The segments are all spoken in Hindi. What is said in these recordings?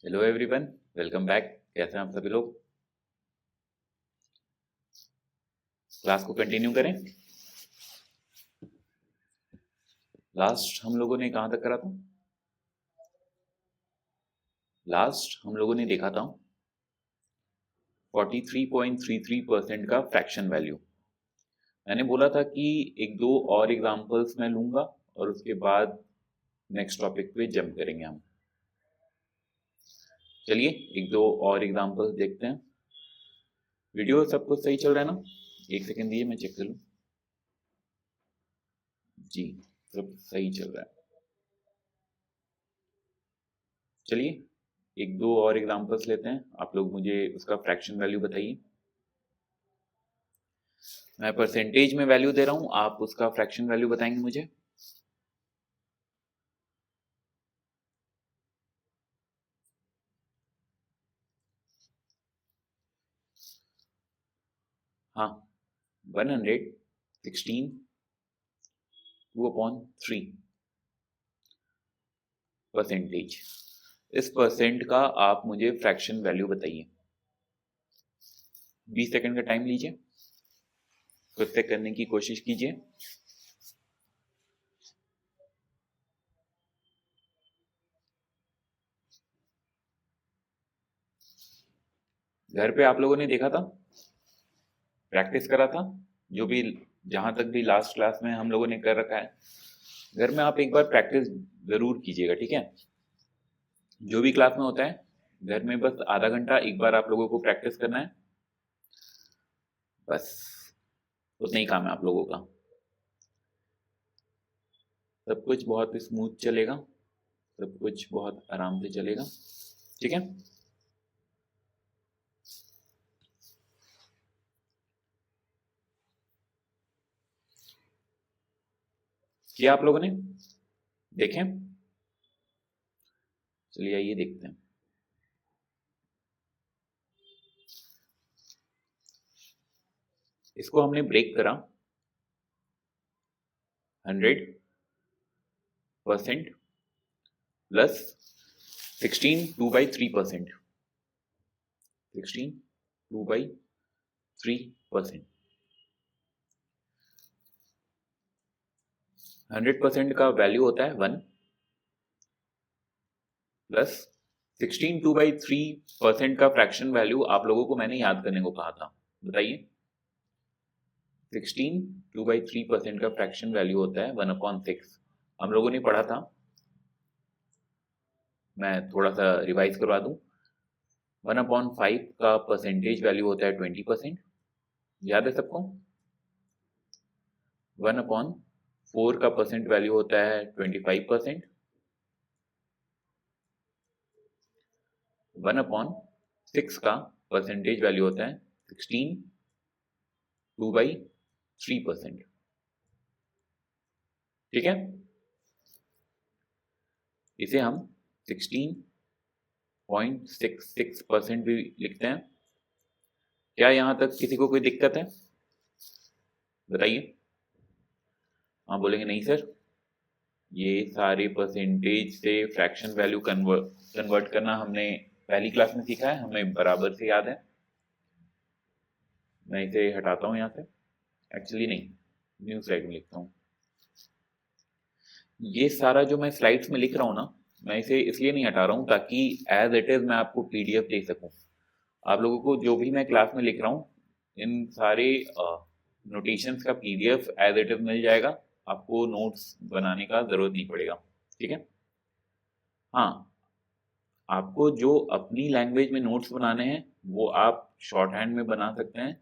Hello everyone, welcome back. कैसे हैं आप सभी लोग? क्लास को कंटिन्यू करें। लास्ट हम लोगों ने कहाँ तक करा था? लास्ट हम लोगों ने देखा था 43.33% का फ्रैक्शन वैल्यू। मैंने बोला था कि एक दो और एग्जांपल्स मैं लूंगा और उसके बाद नेक्स्ट टॉपिक पे जंप करेंगे हम। चलिए एक दो और एग्जांपल्स देखते हैं। वीडियो सब कुछ सही चल रहा है ना? एक सेकेंड दिए, मैं चेक कर लूँ। जी, सब सही चल रहा है। चलिए एक दो और एग्जांपल्स लेते हैं। आप लोग मुझे उसका फ्रैक्शन वैल्यू बताइए। मैं परसेंटेज में वैल्यू दे रहा हूं, आप उसका फ्रैक्शन वैल्यू बताएंगे मुझे। हाँ, 116 2/3 परसेंटेज। इस परसेंट का आप मुझे फ्रैक्शन वैल्यू बताइए। 20 सेकंड का टाइम लीजिए, खुद से करने की कोशिश कीजिए। घर पे आप लोगों ने देखा था, प्रैक्टिस करा था, जो भी जहां तक भी लास्ट क्लास में हम लोगों ने कर रखा है। घर में आप एक बार प्रैक्टिस जरूर कीजिएगा, ठीक है? जो भी क्लास में होता है घर में बस आधा घंटा एक बार आप लोगों को प्रैक्टिस करना है, बस उतना ही काम है आप लोगों का। सब कुछ बहुत स्मूथ चलेगा, सब कुछ बहुत आराम से चलेगा, ठीक है? किया आप लोगों ने? देखें, चलिए आइए देखते हैं। इसको हमने ब्रेक करा 100% प्लस 16 2/3%। 16 2/3%। 100% का वैल्यू होता है 1 प्लस 16 2/3% का फ्रैक्शन वैल्यू आप लोगों को मैंने याद करने को कहा था। बताइए, 16 2/3% का फ्रैक्शन वैल्यू होता है 1/6। हम लोगों ने पढ़ा था, मैं थोड़ा सा रिवाइज करवा दूं। 1/5 का परसेंटेज वैल्यू होता है 20%, याद है सबको? 1/4 का परसेंट वैल्यू होता है 25%। 1/6 का परसेंटेज वैल्यू होता है 16 2/3%। ठीक है, इसे हम 16.66% भी लिखते हैं। क्या यहां तक किसी को कोई दिक्कत है? बताइए। हाँ बोलेंगे नहीं सर, ये सारे परसेंटेज से फ्रैक्शन वैल्यू कन्वर्ट करना हमने पहली क्लास में सीखा है, हमें बराबर से याद है। मैं इसे हटाता हूं यहां से, एक्चुअली नहीं, न्यू स्लाइड में लिखता हूँ। ये सारा जो मैं स्लाइड्स में लिख रहा हूँ ना, मैं इसे इसलिए नहीं हटा रहा हूँ ताकि एज इट इज मैं आपको पीडीएफ दे सकूँ। आप लोगों को जो भी मैं क्लास में लिख रहा हूँ, इन सारे नोटेशंस का पीडीएफ एज इट इज मिल जाएगा। आपको नोट्स बनाने का जरूरत नहीं पड़ेगा, ठीक है? हाँ, आपको जो अपनी लैंग्वेज में नोट्स बनाने हैं वो आप शॉर्ट हैंड में बना सकते हैं।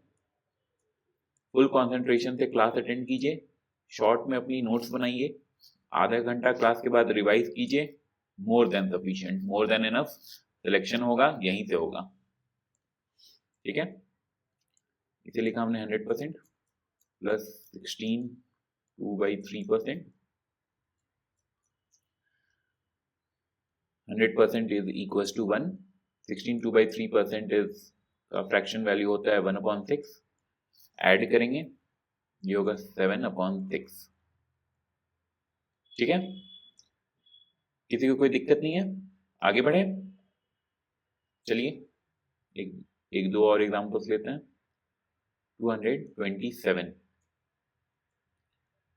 फुल कंसंट्रेशन से क्लास अटेंड कीजिए, शॉर्ट में अपनी नोट्स बनाइए, आधा घंटा क्लास के बाद रिवाइज कीजिए। More than sufficient, more than enough. Selection होगा यहीं से होगा, ठीक है? इसे लिखा हमने 100% plus 16 2/3%। 100% is equal to 1। 16 2/3% is fraction value होता है 1/6। ऐड करेंगे, ये होगा 7/6। ठीक है, किसी को कोई दिक्कत नहीं है? आगे बढ़े। चलिए एक दो और एग्जाम्पल्स लेते हैं। 227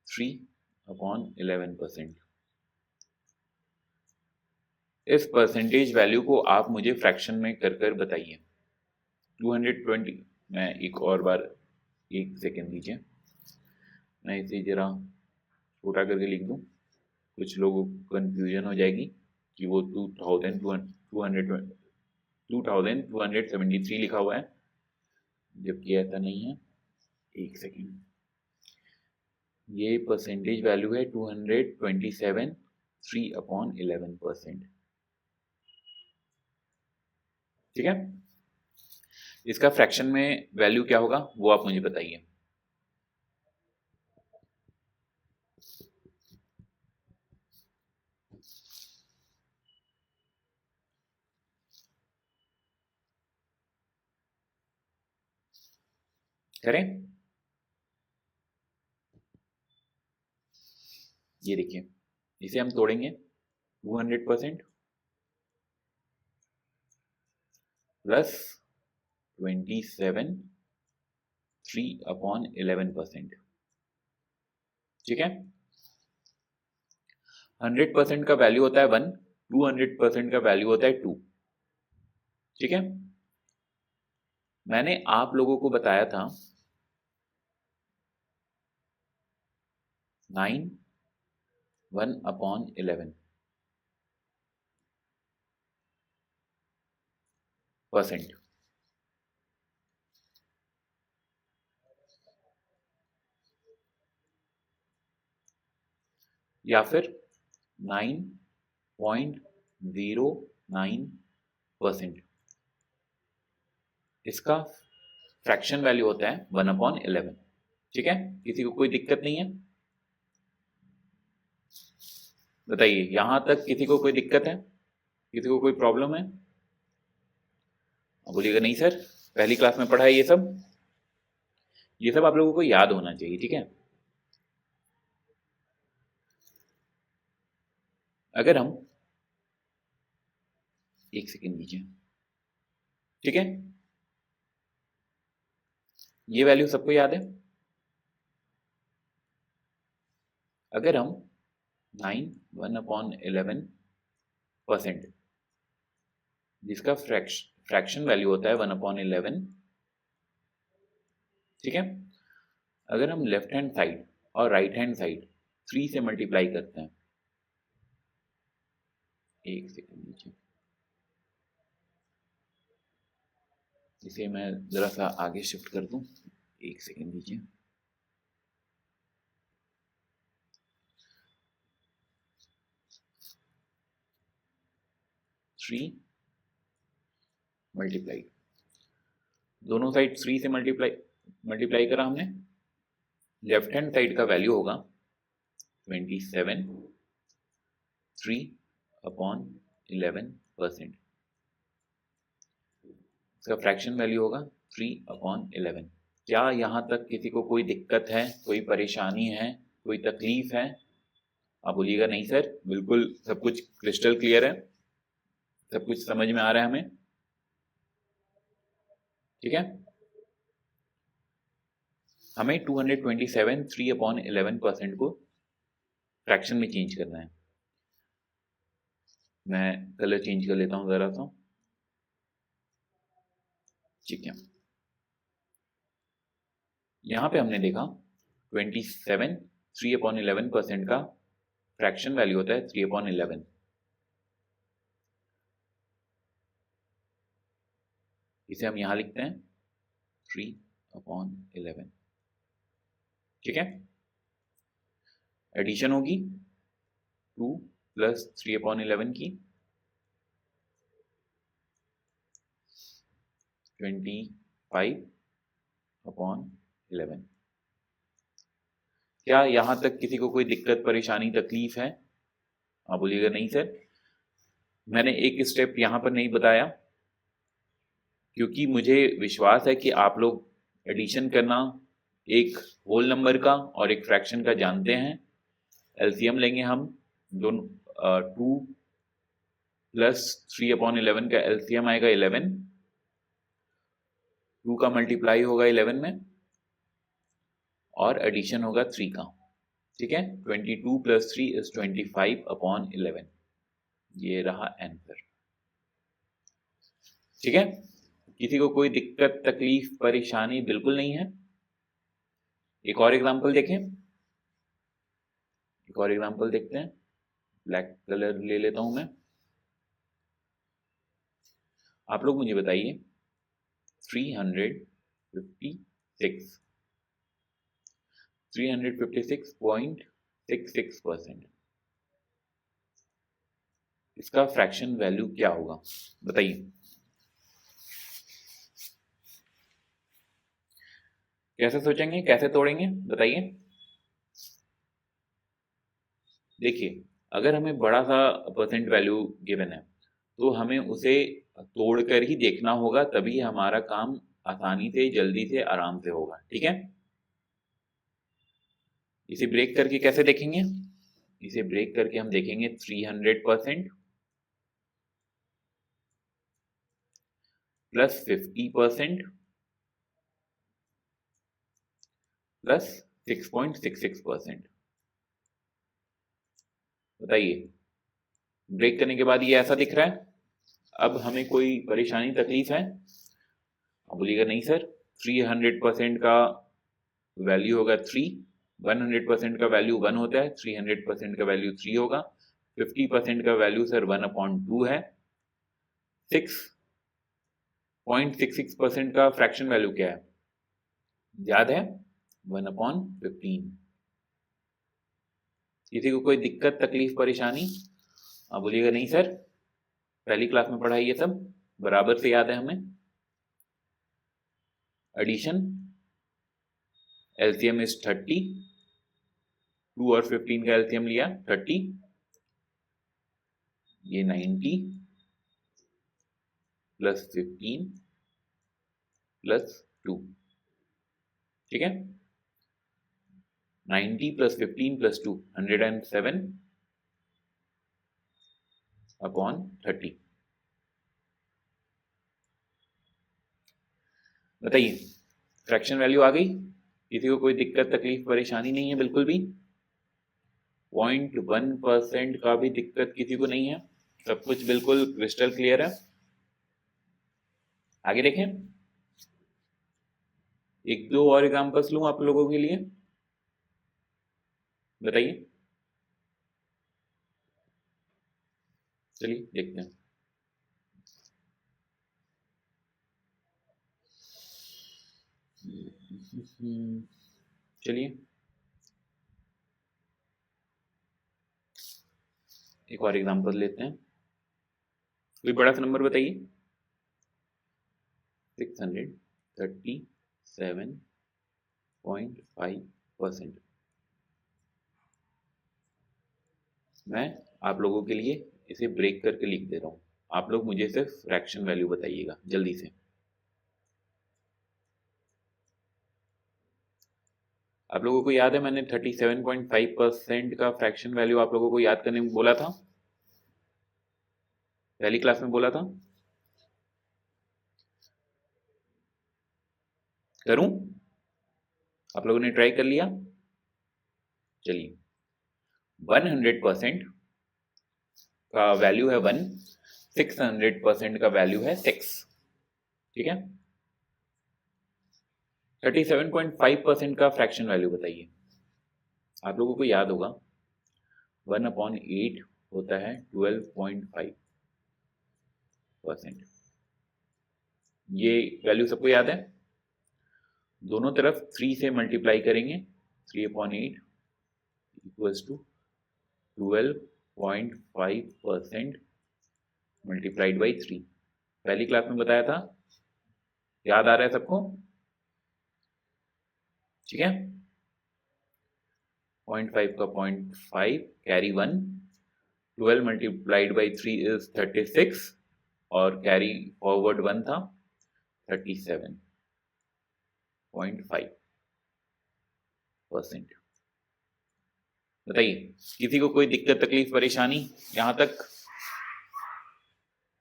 3/11%। इस परसेंटेज वैल्यू को आप मुझे फ्रैक्शन में कर कर बताइए। 220, मैं एक और बार, एक सेकेंड दीजिए, मैं इसे जरा छोटा करके लिख दूं, कुछ लोगों को कंफ्यूजन हो जाएगी कि वो 2273 लिखा हुआ है, जबकि ऐसा नहीं है। एक सेकेंड, ये परसेंटेज वैल्यू है 227 3/11%। ठीक है, इसका फ्रैक्शन में वैल्यू क्या होगा वो आप मुझे बताइए। करें, ये देखिए, इसे हम तोड़ेंगे। 200% प्लस 27 3/11%। ठीक है, 100% का वैल्यू होता है 1, 200% का वैल्यू होता है 2। ठीक है, मैंने आप लोगों को बताया था 9 1/11%, या फिर 9.09%। इसका फ्रैक्शन वैल्यू होता है 1/11। ठीक है, किसी को कोई दिक्कत नहीं है? बताइए, यहां तक किसी को कोई दिक्कत है, किसी को कोई प्रॉब्लम है? बोलिएगा नहीं सर, पहली क्लास में पढ़ा है ये सब आप लोगों को याद होना चाहिए। ठीक है, अगर हम, एक सेकेंड दीजिए, ठीक है, ये वैल्यू सबको याद है। अगर हम 9 1/11%, जिसका फ्रैक्शन वैल्यू होता है 1/11, ठीक है, अगर हम लेफ्ट हैंड साइड और राइट हैंड साइड 3 से मल्टीप्लाई करते हैं, एक सेकेंड दीजिए, इसे मैं जरा सा आगे शिफ्ट कर दूं, एक सेकेंड दीजिए। थ्री मल्टीप्लाई, दोनों साइड 3 से मल्टीप्लाई करा हमने। लेफ्ट हैंड साइड का वैल्यू होगा 27 3/11%। इसका फ्रैक्शन वैल्यू होगा 3/11। क्या यहाँ तक किसी को कोई दिक्कत है, कोई परेशानी है, कोई तकलीफ है? आप बोलिएगा नहीं सर, बिल्कुल सब कुछ क्रिस्टल क्लियर है, सब कुछ समझ में आ रहा है हमें। ठीक है, हमें 227 3/11% को फ्रैक्शन में चेंज करना है। मैं कलर चेंज कर लेता हूं जरा सा। ठीक है, यहां पे हमने देखा 27 3/11% का फ्रैक्शन वैल्यू होता है 3/11। इसे हम यहां लिखते हैं 3/11। ठीक है, एडिशन होगी 2 + 3/11 की 25/11। क्या यहां तक किसी को कोई दिक्कत, परेशानी, तकलीफ है? आप बोलिएगा नहीं सर, मैंने एक स्टेप यहां पर नहीं बताया क्योंकि मुझे विश्वास है कि आप लोग एडिशन करना, एक होल नंबर का और एक फ्रैक्शन का जानते हैं। एलसीएम लेंगे हम दोनों, 2 प्लस 3/11 का एलसीएम आएगा 11, 2 का मल्टीप्लाई होगा 11 में और एडिशन होगा 3 का, ठीक है। 22 + 3 = 25/11, ये रहा आंसर, ठीक है। किसी को कोई दिक्कत तकलीफ परेशानी बिल्कुल नहीं है। एक और एग्जांपल देखें, एक और एग्जांपल देखते हैं। ब्लैक कलर ले लेता हूं मैं। आप लोग मुझे बताइए 356.66%, इसका फ्रैक्शन वैल्यू क्या होगा, बताइए। कैसे सोचेंगे, कैसे तोड़ेंगे, बताइए। देखिए, अगर हमें बड़ा सा परसेंट वैल्यू गिवन है तो हमें उसे तोड़कर ही देखना होगा, तभी हमारा काम आसानी से, जल्दी से, आराम से होगा, ठीक है। इसे ब्रेक करके कैसे देखेंगे, इसे ब्रेक करके हम देखेंगे 300% प्लस 50% प्लस 6.66%। बताइए, ब्रेक करने के बाद ये ऐसा दिख रहा है। अब हमें कोई परेशानी तकलीफ है? अब बोलिएगा नहीं सर, 300% का वैल्यू होगा 3, 100% का वैल्यू 1 होता है, 300% का वैल्यू 3 होगा, 50% का वैल्यू सर 1/2 है, 6.66% का फ्रैक्शन वैल्यू क्या है, याद है? 1/15। किसी को कोई दिक्कत तकलीफ परेशानी? अब बोलिएगा नहीं सर, पहली क्लास में पढ़ा ये सब बराबर से याद है हमें। एडिशन, एलसीएम इज 30, 2 और 15 का एलसीएम लिया 30, ये 90 प्लस 15 प्लस 2, ठीक है। 90 प्लस 15 प्लस 2 107/30। बताइए, फ्रैक्शन वैल्यू आ गई? किसी को कोई दिक्कत तकलीफ परेशानी नहीं है बिल्कुल भी? 0.1% का भी दिक्कत किसी को नहीं है? सब कुछ बिल्कुल क्रिस्टल क्लियर है? आगे देखें, एक दो और एग्जांपल्स लूं आप लोगों के लिए, बताइए। चलिए देखते हैं। चलिए एक और एग्जांपल लेते हैं। कोई बड़ा सा नंबर बताइए। 637.5%। मैं आप लोगों के लिए इसे ब्रेक करके लिख दे रहा हूं, आप लोग मुझे सिर्फ फ्रैक्शन वैल्यू बताइएगा जल्दी से। आप लोगों को याद है मैंने 37.5% का फ्रैक्शन वैल्यू आप लोगों को याद करने में बोला था, पहली क्लास में बोला था। करूं? आप लोगों ने ट्राई कर लिया? चलिए, 100% का वैल्यू है 1, 600% का वैल्यू है 6, ठीक है। 37.5% का फ्रैक्शन वैल्यू बताइए। आप लोगों को याद होगा 1/8 होता है 12.5%। ये वैल्यू सबको याद है? दोनों तरफ 3 से मल्टीप्लाई करेंगे, 3/8 इक्वल्स टू 12.5% मल्टीप्लाइड बाई 3। पहली क्लास में बताया था, याद आ रहा है सबको? ठीक है। 0.5 का 0.5 कैरी 1, 12 मल्टीप्लाइड बाई 3 इज 36 और कैरी फॉरवर्ड 1 था 37.5%। बताइए, किसी को कोई दिक्कत तकलीफ परेशानी यहां तक?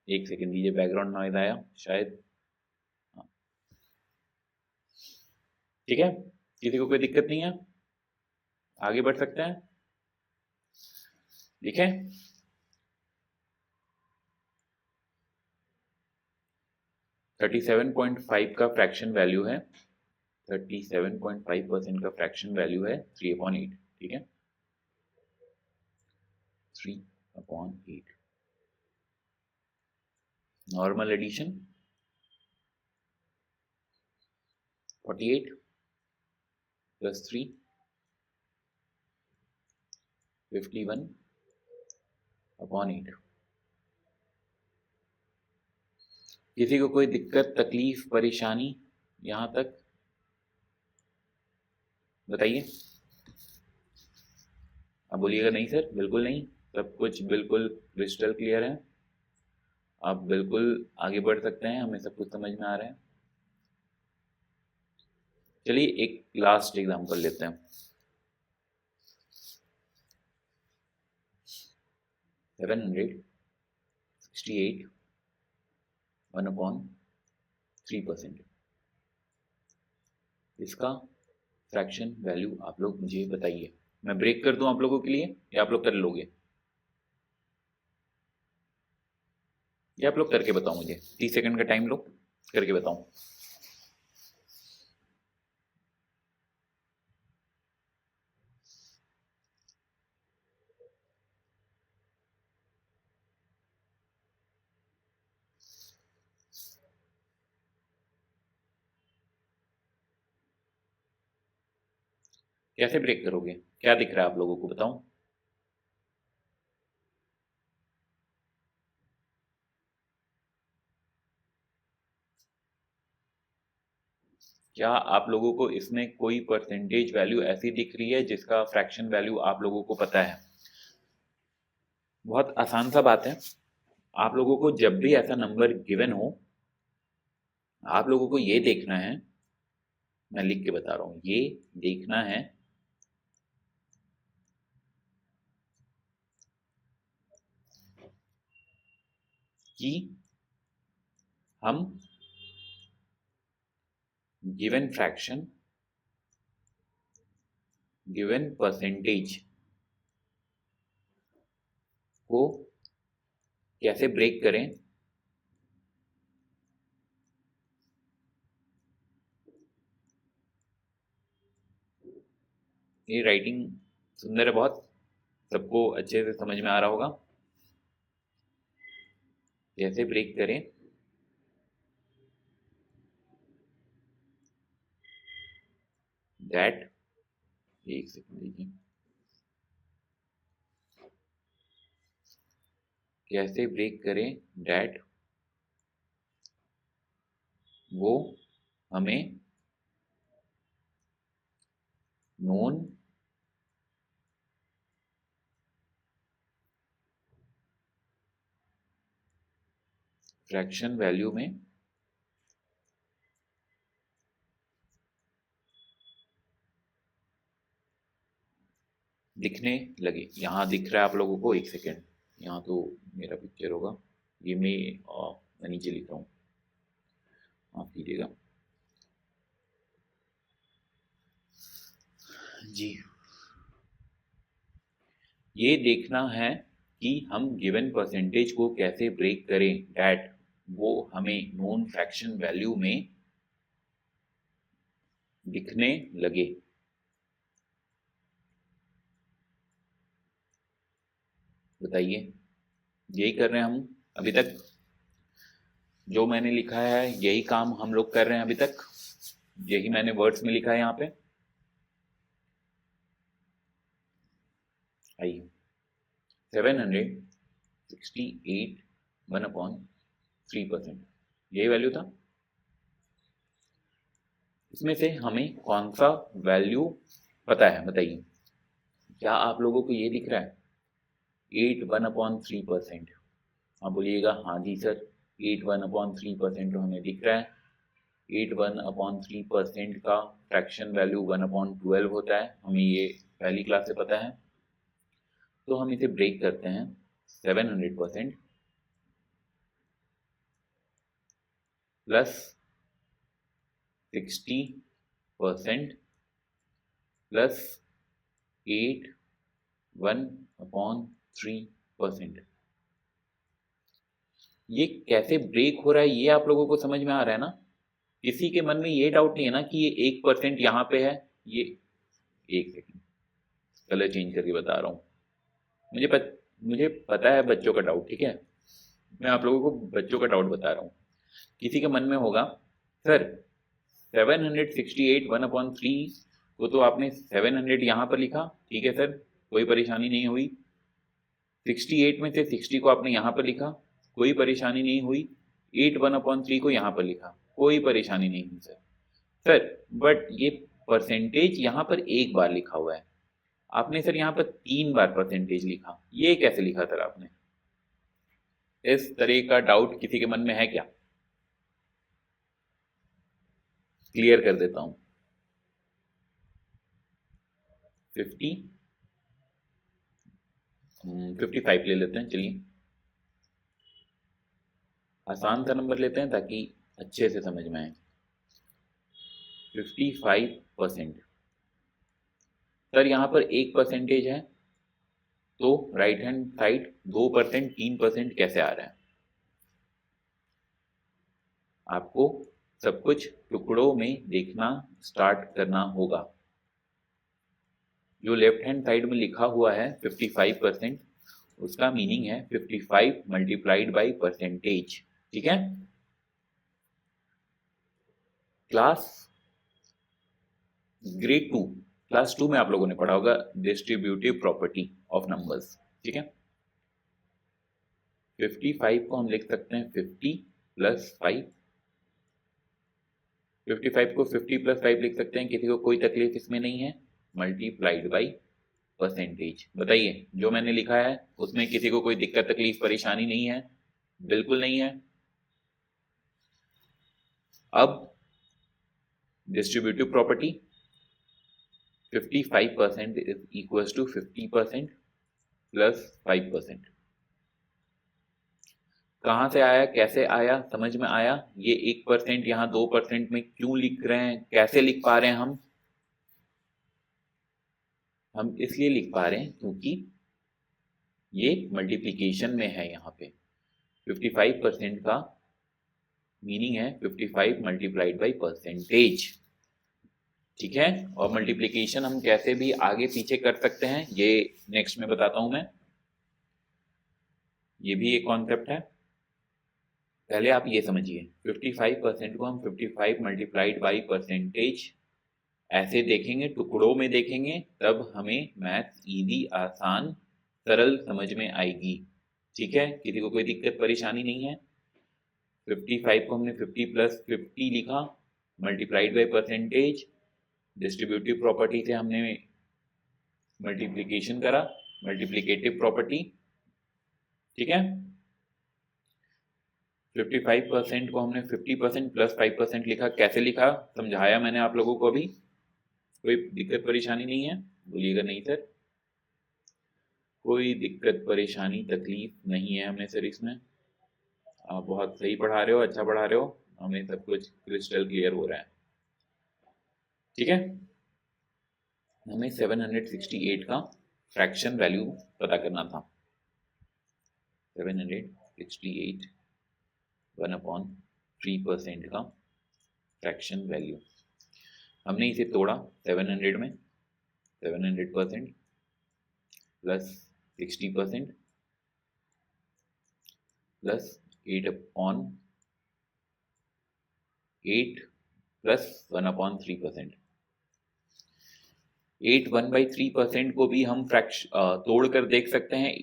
एक सेकेंड दीजिए, बैकग्राउंड नॉइज आया शायद। हाँ, ठीक है, किसी को कोई दिक्कत नहीं है, आगे बढ़ सकते हैं। ठीक है, 37.5 का फ्रैक्शन वैल्यू है, 37.5% का फ्रैक्शन वैल्यू है 3/8। ठीक है, 3/8। Normal addition 48 + 3 51/8। किसी को कोई दिक्कत, तकलीफ, परेशानी यहाँ तक बताइए। आप बोलिएगा नहीं सर, बिल्कुल नहीं, सब कुछ बिल्कुल क्रिस्टल क्लियर है, आप बिल्कुल आगे बढ़ सकते हैं, हमें सब कुछ समझ में आ रहा है। चलिए एक लास्ट एग्जांपल लेते हैं। 768 1/3%, इसका फ्रैक्शन वैल्यू आप लोग मुझे बताइए। मैं ब्रेक कर दूं आप लोगों के लिए, या आप लोग कर लोगे, या आप लोग करके बताओ मुझे। 30 सेकंड का टाइम लो, करके बताओ। कैसे ब्रेक करोगे, क्या दिख रहा है आप लोगों को, बताओ। क्या आप लोगों को इसमें कोई परसेंटेज वैल्यू ऐसी दिख रही है जिसका फ्रैक्शन वैल्यू आप लोगों को पता है? बहुत आसान सा बात है, आप लोगों को जब भी ऐसा नंबर गिवन हो, आप लोगों को ये देखना है, मैं लिख के बता रहा हूं, ये देखना है कि हम गिवन फ्रैक्शन, गिवन परसेंटेज को कैसे ब्रेक करें। ये राइटिंग सुंदर है बहुत, सबको अच्छे से समझ में आ रहा होगा। कैसे ब्रेक करें दैट, एक सेकंड देखिए, कैसे ब्रेक करें दैट वो हमें नोन फ्रैक्शन वैल्यू में दिखने लगे। यहाँ दिख रहा है आप लोगों को, एक सेकेंड, यहाँ तो मेरा पिक्चर होगा, ये मैं नीचे लिख रहा हूँ, माफ कीजिएगा जी। ये देखना है कि हम गिवन परसेंटेज को कैसे ब्रेक करें डैट वो हमें नोन फ्रैक्शन वैल्यू में दिखने लगे। बताइए, यही कर रहे हैं हम अभी तक, जो मैंने लिखा है यही काम हम लोग कर रहे हैं अभी तक, यही मैंने वर्ड्स में लिखा है यहाँ पे। आइए, 768 1/3%, यही वैल्यू था। इसमें से हमें कौन सा वैल्यू पता है, बताइए। क्या आप लोगों को ये दिख रहा है 8 1/3%? आप बोलिएगा हाँ जी सर, 8 1/3% तो हमें दिख रहा है। 8 1/3% का फ्रैक्शन वैल्यू 1/12 होता है, हमें ये पहली क्लास से पता है। तो हम इसे ब्रेक करते हैं 700% प्लस 60% प्लस 1/3%। ये कैसे ब्रेक हो रहा है ये आप लोगों को समझ में आ रहा है ना? किसी के मन में ये डाउट नहीं है ना कि ये 1% यहाँ पे है। ये एक सेकेंड कलर चेंज करके बता रहा हूँ। मुझे पता है बच्चों का डाउट, ठीक है, मैं आप लोगों को बच्चों का डाउट बता रहा हूँ। किसी के मन में होगा सर 768 1/3 को तो आपने 700 यहाँ पर लिखा, ठीक है सर, कोई परेशानी नहीं हुई। 68 में से 60 को आपने यहाँ पर लिखा, कोई परेशानी नहीं हुई। 8 1/3 को यहाँ पर लिखा, कोई परेशानी नहीं हुई सर। सर बट ये परसेंटेज यहाँ पर एक बार लिखा हुआ है, आपने सर यहाँ पर 3 बार परसेंटेज लिखा, ये कैसे लिखा सर आपने? इस तरह का डाउट किसी के मन में है क्या? क्लियर कर देता हूं। 55 ले लेते हैं, चलिए आसान सा नंबर लेते हैं ताकि अच्छे से समझ में आए। 55%। सर यहाँ पर 1% है, तो राइट हैंड साइड 2%, 3% कैसे आ रहा है? आपको सब कुछ टुकड़ों में देखना स्टार्ट करना होगा। जो लेफ्ट हैंड साइड में लिखा हुआ है 55%, उसका मीनिंग है 55 मल्टीप्लाइड बाई परसेंटेज, ठीक है। क्लास 2 में आप लोगों ने पढ़ा होगा डिस्ट्रीब्यूटिव प्रॉपर्टी ऑफ नंबर्स, ठीक है। 55 को हम लिख सकते हैं 50 प्लस 5। 55 को 50 प्लस 5 लिख सकते हैं, किसी को कोई तकलीफ इसमें नहीं है, मल्टीप्लाइड बाई परसेंटेज। बताइए जो मैंने लिखा है उसमें किसी को कोई दिक्कत तकलीफ परेशानी नहीं है? बिल्कुल नहीं है। अब distributive property 55% is equal to 50% plus 5%। कहां से आया, कैसे आया, समझ में आया? ये 1% यहाँ 2% में क्यों लिख रहे हैं, कैसे लिख पा रहे हैं हम इसलिए लिख पा रहे हैं क्योंकि ये मल्टीप्लिकेशन में है। यहाँ पे 55% का मीनिंग है 55 मल्टीप्लाइड बाई परसेंटेज, ठीक है। और मल्टीप्लिकेशन हम कैसे भी आगे पीछे कर सकते हैं, ये नेक्स्ट में बताता हूं मैं। ये भी एक कॉन्सेप्ट है, पहले आप ये समझिए। 55% को हम 55 मल्टीप्लाइड बाई परसेंटेज ऐसे देखेंगे, टुकड़ों में देखेंगे, तब हमें मैथ्स इजी, आसान, सरल समझ में आएगी, ठीक है। किसी को कोई दिक्कत परेशानी नहीं है। 55 को हमने 50 प्लस 50 लिखा, multiplied by percentage, distributive property से हमने मल्टीप्लिकेशन करा, मल्टीप्लिकेटिव प्रॉपर्टी, ठीक है। 55% को हमने 50% प्लस 5% लिखा, कैसे लिखा समझाया मैंने आप लोगों को अभी। कोई दिक्कत परेशानी नहीं है? बोलिएगा नहीं सर। कोई दिक्कत परेशानी तकलीफ नहीं है हमें सर इसमें। आप बहुत सही पढ़ा रहे हो, अच्छा पढ़ा रहे हो, हमें सब कुछ क्रिस्टल क्लियर हो रहा है, ठीक है। हमें 768 का फ्रैक्शन वैल्यू पता करना था। 768 1/3% का फ्रैक्शन वैल्यू। हमने इसे तोड़ा 700 में, 700% प्लस 60% प्लस 8/8 प्लस 1/3%। 1/3% को भी हम तोड़ कर देख सकते हैं।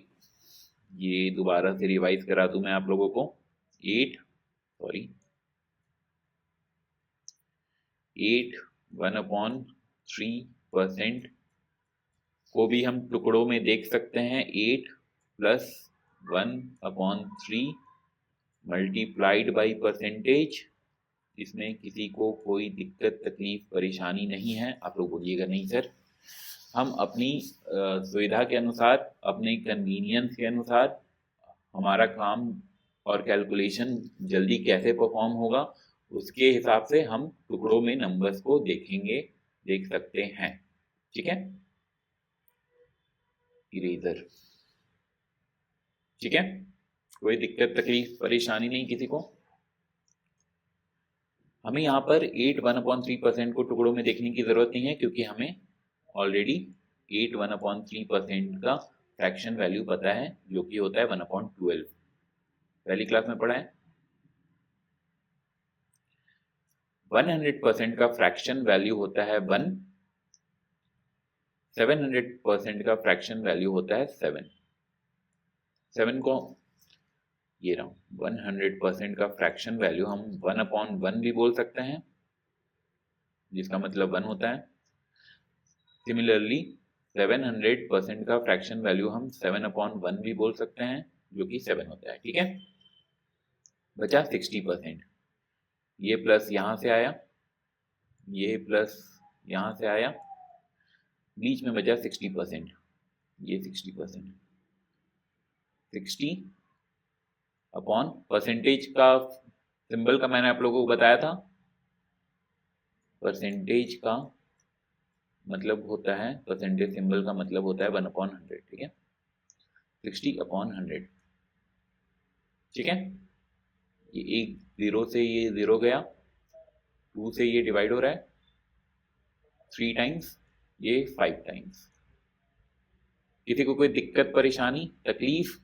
ये दोबारा से रिवाइज करा दूं मैं आप लोगों को। 1/3% को भी हम टुकड़ों में देख सकते हैं। 8 प्लस 1/3 मल्टीप्लाइड बाई परसेंटेज। इसमें किसी को कोई दिक्कत तकलीफ परेशानी नहीं है? आप लोग बोलिएगा नहीं सर। हम अपनी सुविधा के अनुसार, अपने कन्वीनियंस के अनुसार हमारा काम और कैलकुलेशन जल्दी कैसे परफॉर्म होगा उसके हिसाब से हम टुकड़ों में नंबर्स को देख सकते हैं। ठीक है, इरेजर। ठीक है, कोई दिक्कत तकलीफ परेशानी नहीं किसी को। हमें यहाँ पर 8 1/3% को टुकड़ों में देखने की जरूरत नहीं है, क्योंकि हमें ऑलरेडी 8 1/3% का फ्रैक्शन वैल्यू पता है, जो कि होता है 1/12। पहली क्लास में पढ़ा है। 100% का फ्रैक्शन वैल्यू होता है 1, 700% का फ्रैक्शन वैल्यू होता है 7। 7 को ये रहा, 100% का फ्रैक्शन वैल्यू हम 1/1 भी बोल सकते हैं, जिसका मतलब 1 होता है। सिमिलरली 700% का फ्रैक्शन वैल्यू हम 7/1 भी बोल सकते हैं, जो कि 7 होता है। ठीक है, बचा 60%। ये प्लस यहां से आया, ये प्लस यहां से आया, बीच में बचा 60%। ये 60%, 60 अपॉन परसेंटेज का सिंबल का मैंने आप लोगों को बताया था। परसेंटेज का मतलब होता है, परसेंटेज सिंबल का मतलब होता है 1/100। ठीक है, 60/100। ठीक है, ये एक 0 से ये 0 गया, 2 से ये डिवाइड हो रहा है 3 टाइम्स, ये 5 टाइम्स। किसी को कोई दिक्कत परेशानी तकलीफ?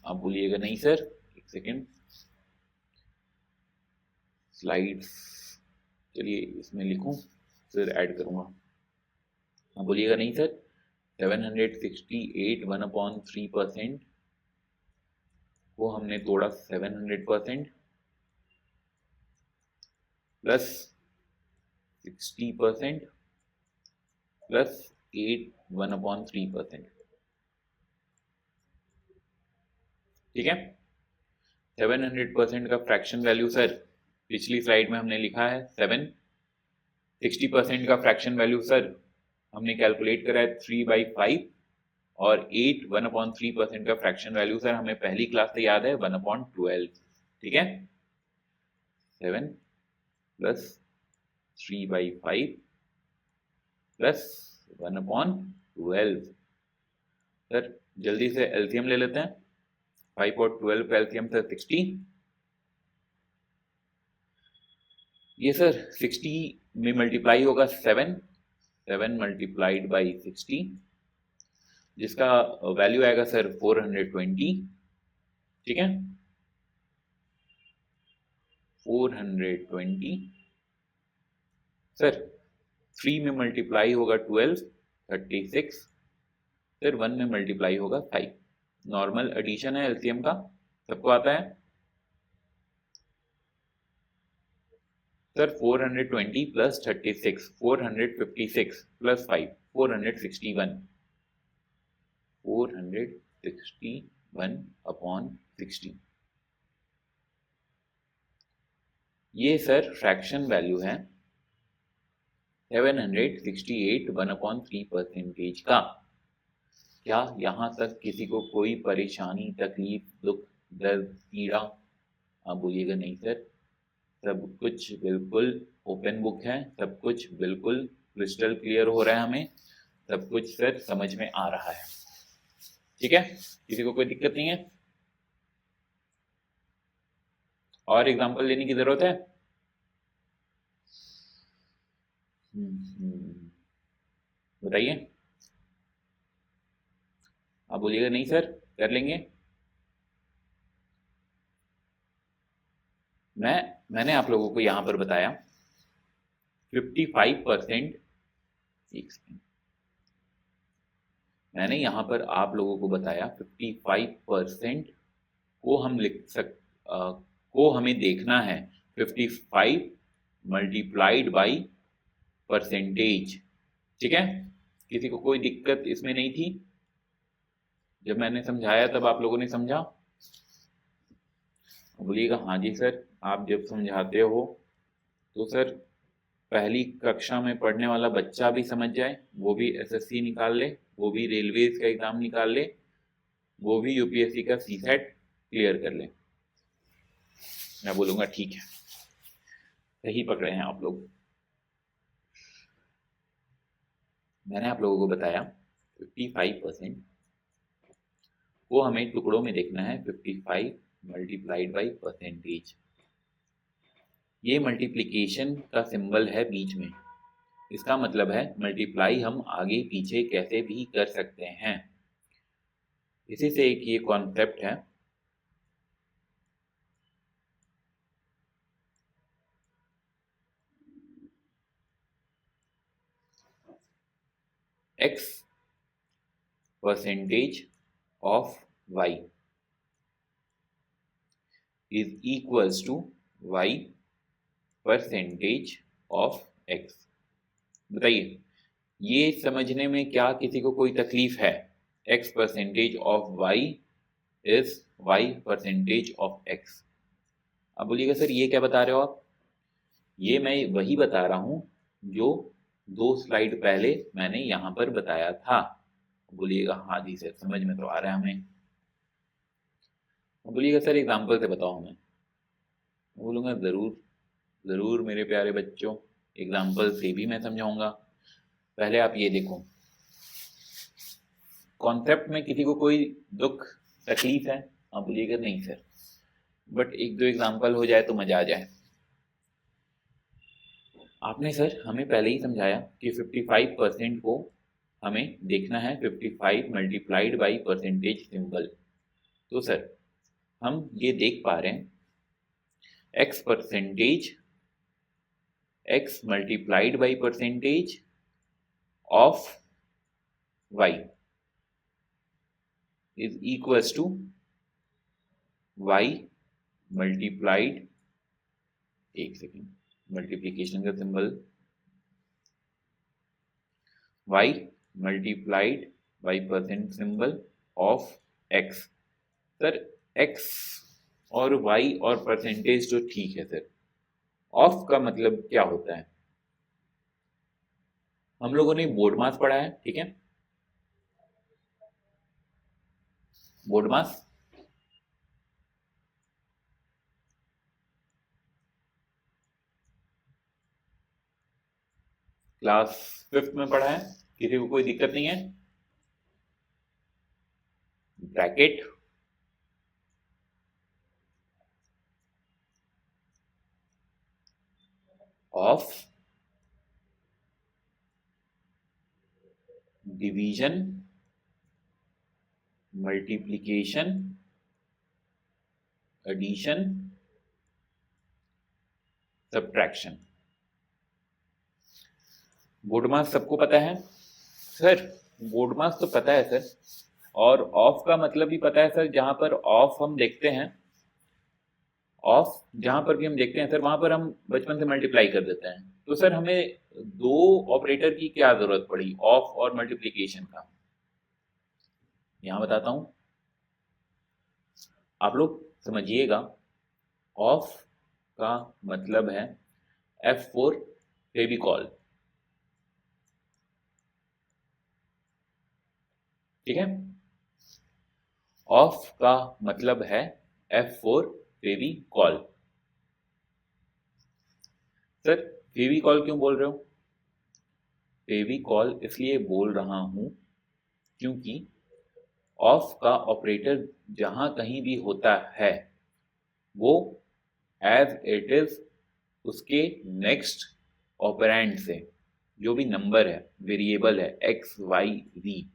आप बोलिएगा नहीं सर। एक सेकेंड, स्लाइड्स, चलिए इसमें लिखूं फिर ऐड करूंगा। आप बोलिएगा नहीं सर। 768 1/3% को हमने तोड़ा 700% प्लस 60% प्लस 8 1/3%। ठीक है, 700% का फ्रैक्शन वैल्यू सर पिछली स्लाइड में हमने लिखा है 7। 60% का फ्रैक्शन वैल्यू सर हमने कैलकुलेट करा है 3/5, और 8 1/3% का फ्रैक्शन वैल्यू सर हमें पहली क्लास से याद है 1/12। ठीक है, 7 प्लस 3/5 प्लस 1/12। सर जल्दी से एलसीएम ले लेते हैं। 5 और 12 का एलसीएम सर 60। ये सर 60 में मल्टीप्लाई होगा 7 मल्टीप्लाइड बाई 60, जिसका वैल्यू आएगा सर 420। ठीक है, 420 सर 3 में मल्टीप्लाई होगा 12 36, फिर 1 में मल्टीप्लाई होगा 5। नॉर्मल एडिशन है एलसीएम का, सबको आता है सर। 420 plus 36 456 plus 5 461 upon 60। ये सर फ्रैक्शन वैल्यू है 768 1/3% का। क्या यहां तक किसी को कोई परेशानी तकलीफ दुख दर्द पीड़ा? आप बोलिएगा नहीं सर, सब कुछ बिल्कुल ओपन बुक है, सब कुछ बिल्कुल क्रिस्टल क्लियर हो रहा है, हमें सब कुछ सर समझ में आ रहा है। ठीक है, किसी को कोई दिक्कत नहीं है? और एग्जांपल लेने की जरूरत है? बताइए। आप बोलिएगा नहीं सर, कर लेंगे। मैंने आप लोगों को यहां पर बताया 55%। मैंने यहां पर आप लोगों को बताया 55% को हम को हमें देखना है 55 मल्टीप्लाइड बाई परसेंटेज। ठीक है, किसी को कोई दिक्कत इसमें नहीं थी? जब मैंने समझाया तब आप लोगों ने समझा? बोलिएगा हाँ जी सर। आप जब समझाते हो तो सर पहली कक्षा में पढ़ने वाला बच्चा भी समझ जाए, वो भी एसएससी निकाल ले, वो भी रेलवेज का एग्जाम निकाल ले, वो भी यूपीएससी का सीसेट क्लियर कर ले। मैं बोलूंगा ठीक है। सही पकड़े हैं आप लोग। मैंने आप लोगों को बताया 55% को हमें टुकड़ों में देखना है, 55 मल्टीप्लाइड बाई परसेंटेज। ये मल्टीप्लिकेशन का सिंबल है बीच में, इसका मतलब है मल्टीप्लाई हम आगे पीछे कैसे भी कर सकते हैं। इसी से एक ये कॉन्सेप्ट है, x percentage of y is equals to y percentage of x। बताइए, ये समझने में क्या किसी को कोई तकलीफ है? x percentage of y is y percentage of x। अब बोलिएगा सर ये क्या बता रहे हो आप? ये मैं वही बता रहा हूं जो 2 स्लाइड पहले मैंने यहां पर बताया था। बोलिएगा हाँ जी सर, समझ में तो आ रहा है हमें। बोलिएगा सर एग्जाम्पल से बताओ हमें। बोलूँगा ज़रूर ज़रूर मेरे प्यारे बच्चों, एग्जाम्पल से भी मैं समझाऊंगा। पहले आप ये देखो, कॉन्सेप्ट में किसी को कोई दुख तकलीफ है? आप बोलिएगा नहीं सर, बट एक दो एग्जाम्पल हो जाए तो मजा आ जाए। आपने सर हमें पहले ही समझाया कि 55% को हमें देखना है 55 मल्टीप्लाइड बाई परसेंटेज सिंबल। तो सर हम ये देख पा रहे हैं x percentage x multiplied by percentage of y is equals to y multiplied, एक सेकेंड, मल्टीप्लिकेशन का symbol, y multiplied by percent symbol of x। Sir x और y और परसेंटेज तो ठीक है सर, ऑफ का मतलब क्या होता है? हम लोगों ने बोर्ड मास पढ़ा है, ठीक है, बोर्ड मास। क्लास 5th में पढ़ा है, किसी को कोई दिक्कत नहीं है? Bracket of division multiplication addition subtraction. BODMAS सबको पता है सर? बोर्ड मास तो पता है सर, और ऑफ का मतलब भी पता है सर। जहां पर ऑफ हम देखते हैं, ऑफ जहां पर भी हम देखते हैं सर, वहां पर हम बचपन से मल्टीप्लाई कर देते हैं। तो सर हमें दो ऑपरेटर की क्या जरूरत पड़ी, ऑफ और मल्टीप्लिकेशन का? यहां बताता हूं, आप लोग समझिएगा। ऑफ का मतलब है F4 फेविकॉल, ठीक है। ऑफ का मतलब है F4 फेविकॉल। सर फेविकॉल क्यों बोल रहे हो? फेविकॉल इसलिए बोल रहा हूं क्योंकि ऑफ का ऑपरेटर जहां कहीं भी होता है वो एज इट इज उसके नेक्स्ट ऑपरेंड से, जो भी नंबर है, वेरिएबल है, एक्स वाई जी,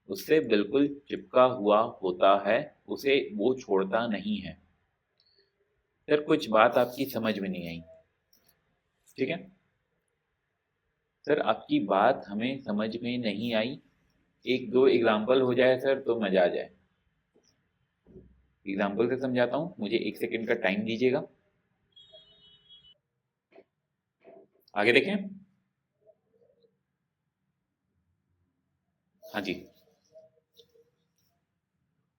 उससे बिल्कुल चिपका हुआ होता है, उसे वो छोड़ता नहीं है। सर कुछ बात आपकी समझ में नहीं आई, ठीक है सर, आपकी बात हमें समझ में नहीं आई। एक दो एग्जाम्पल हो जाए सर तो मजा आ जाए। एग्जाम्पल से समझाता हूं, मुझे 1 सेकेंड का टाइम दीजिएगा। आगे देखें, हाँ जी,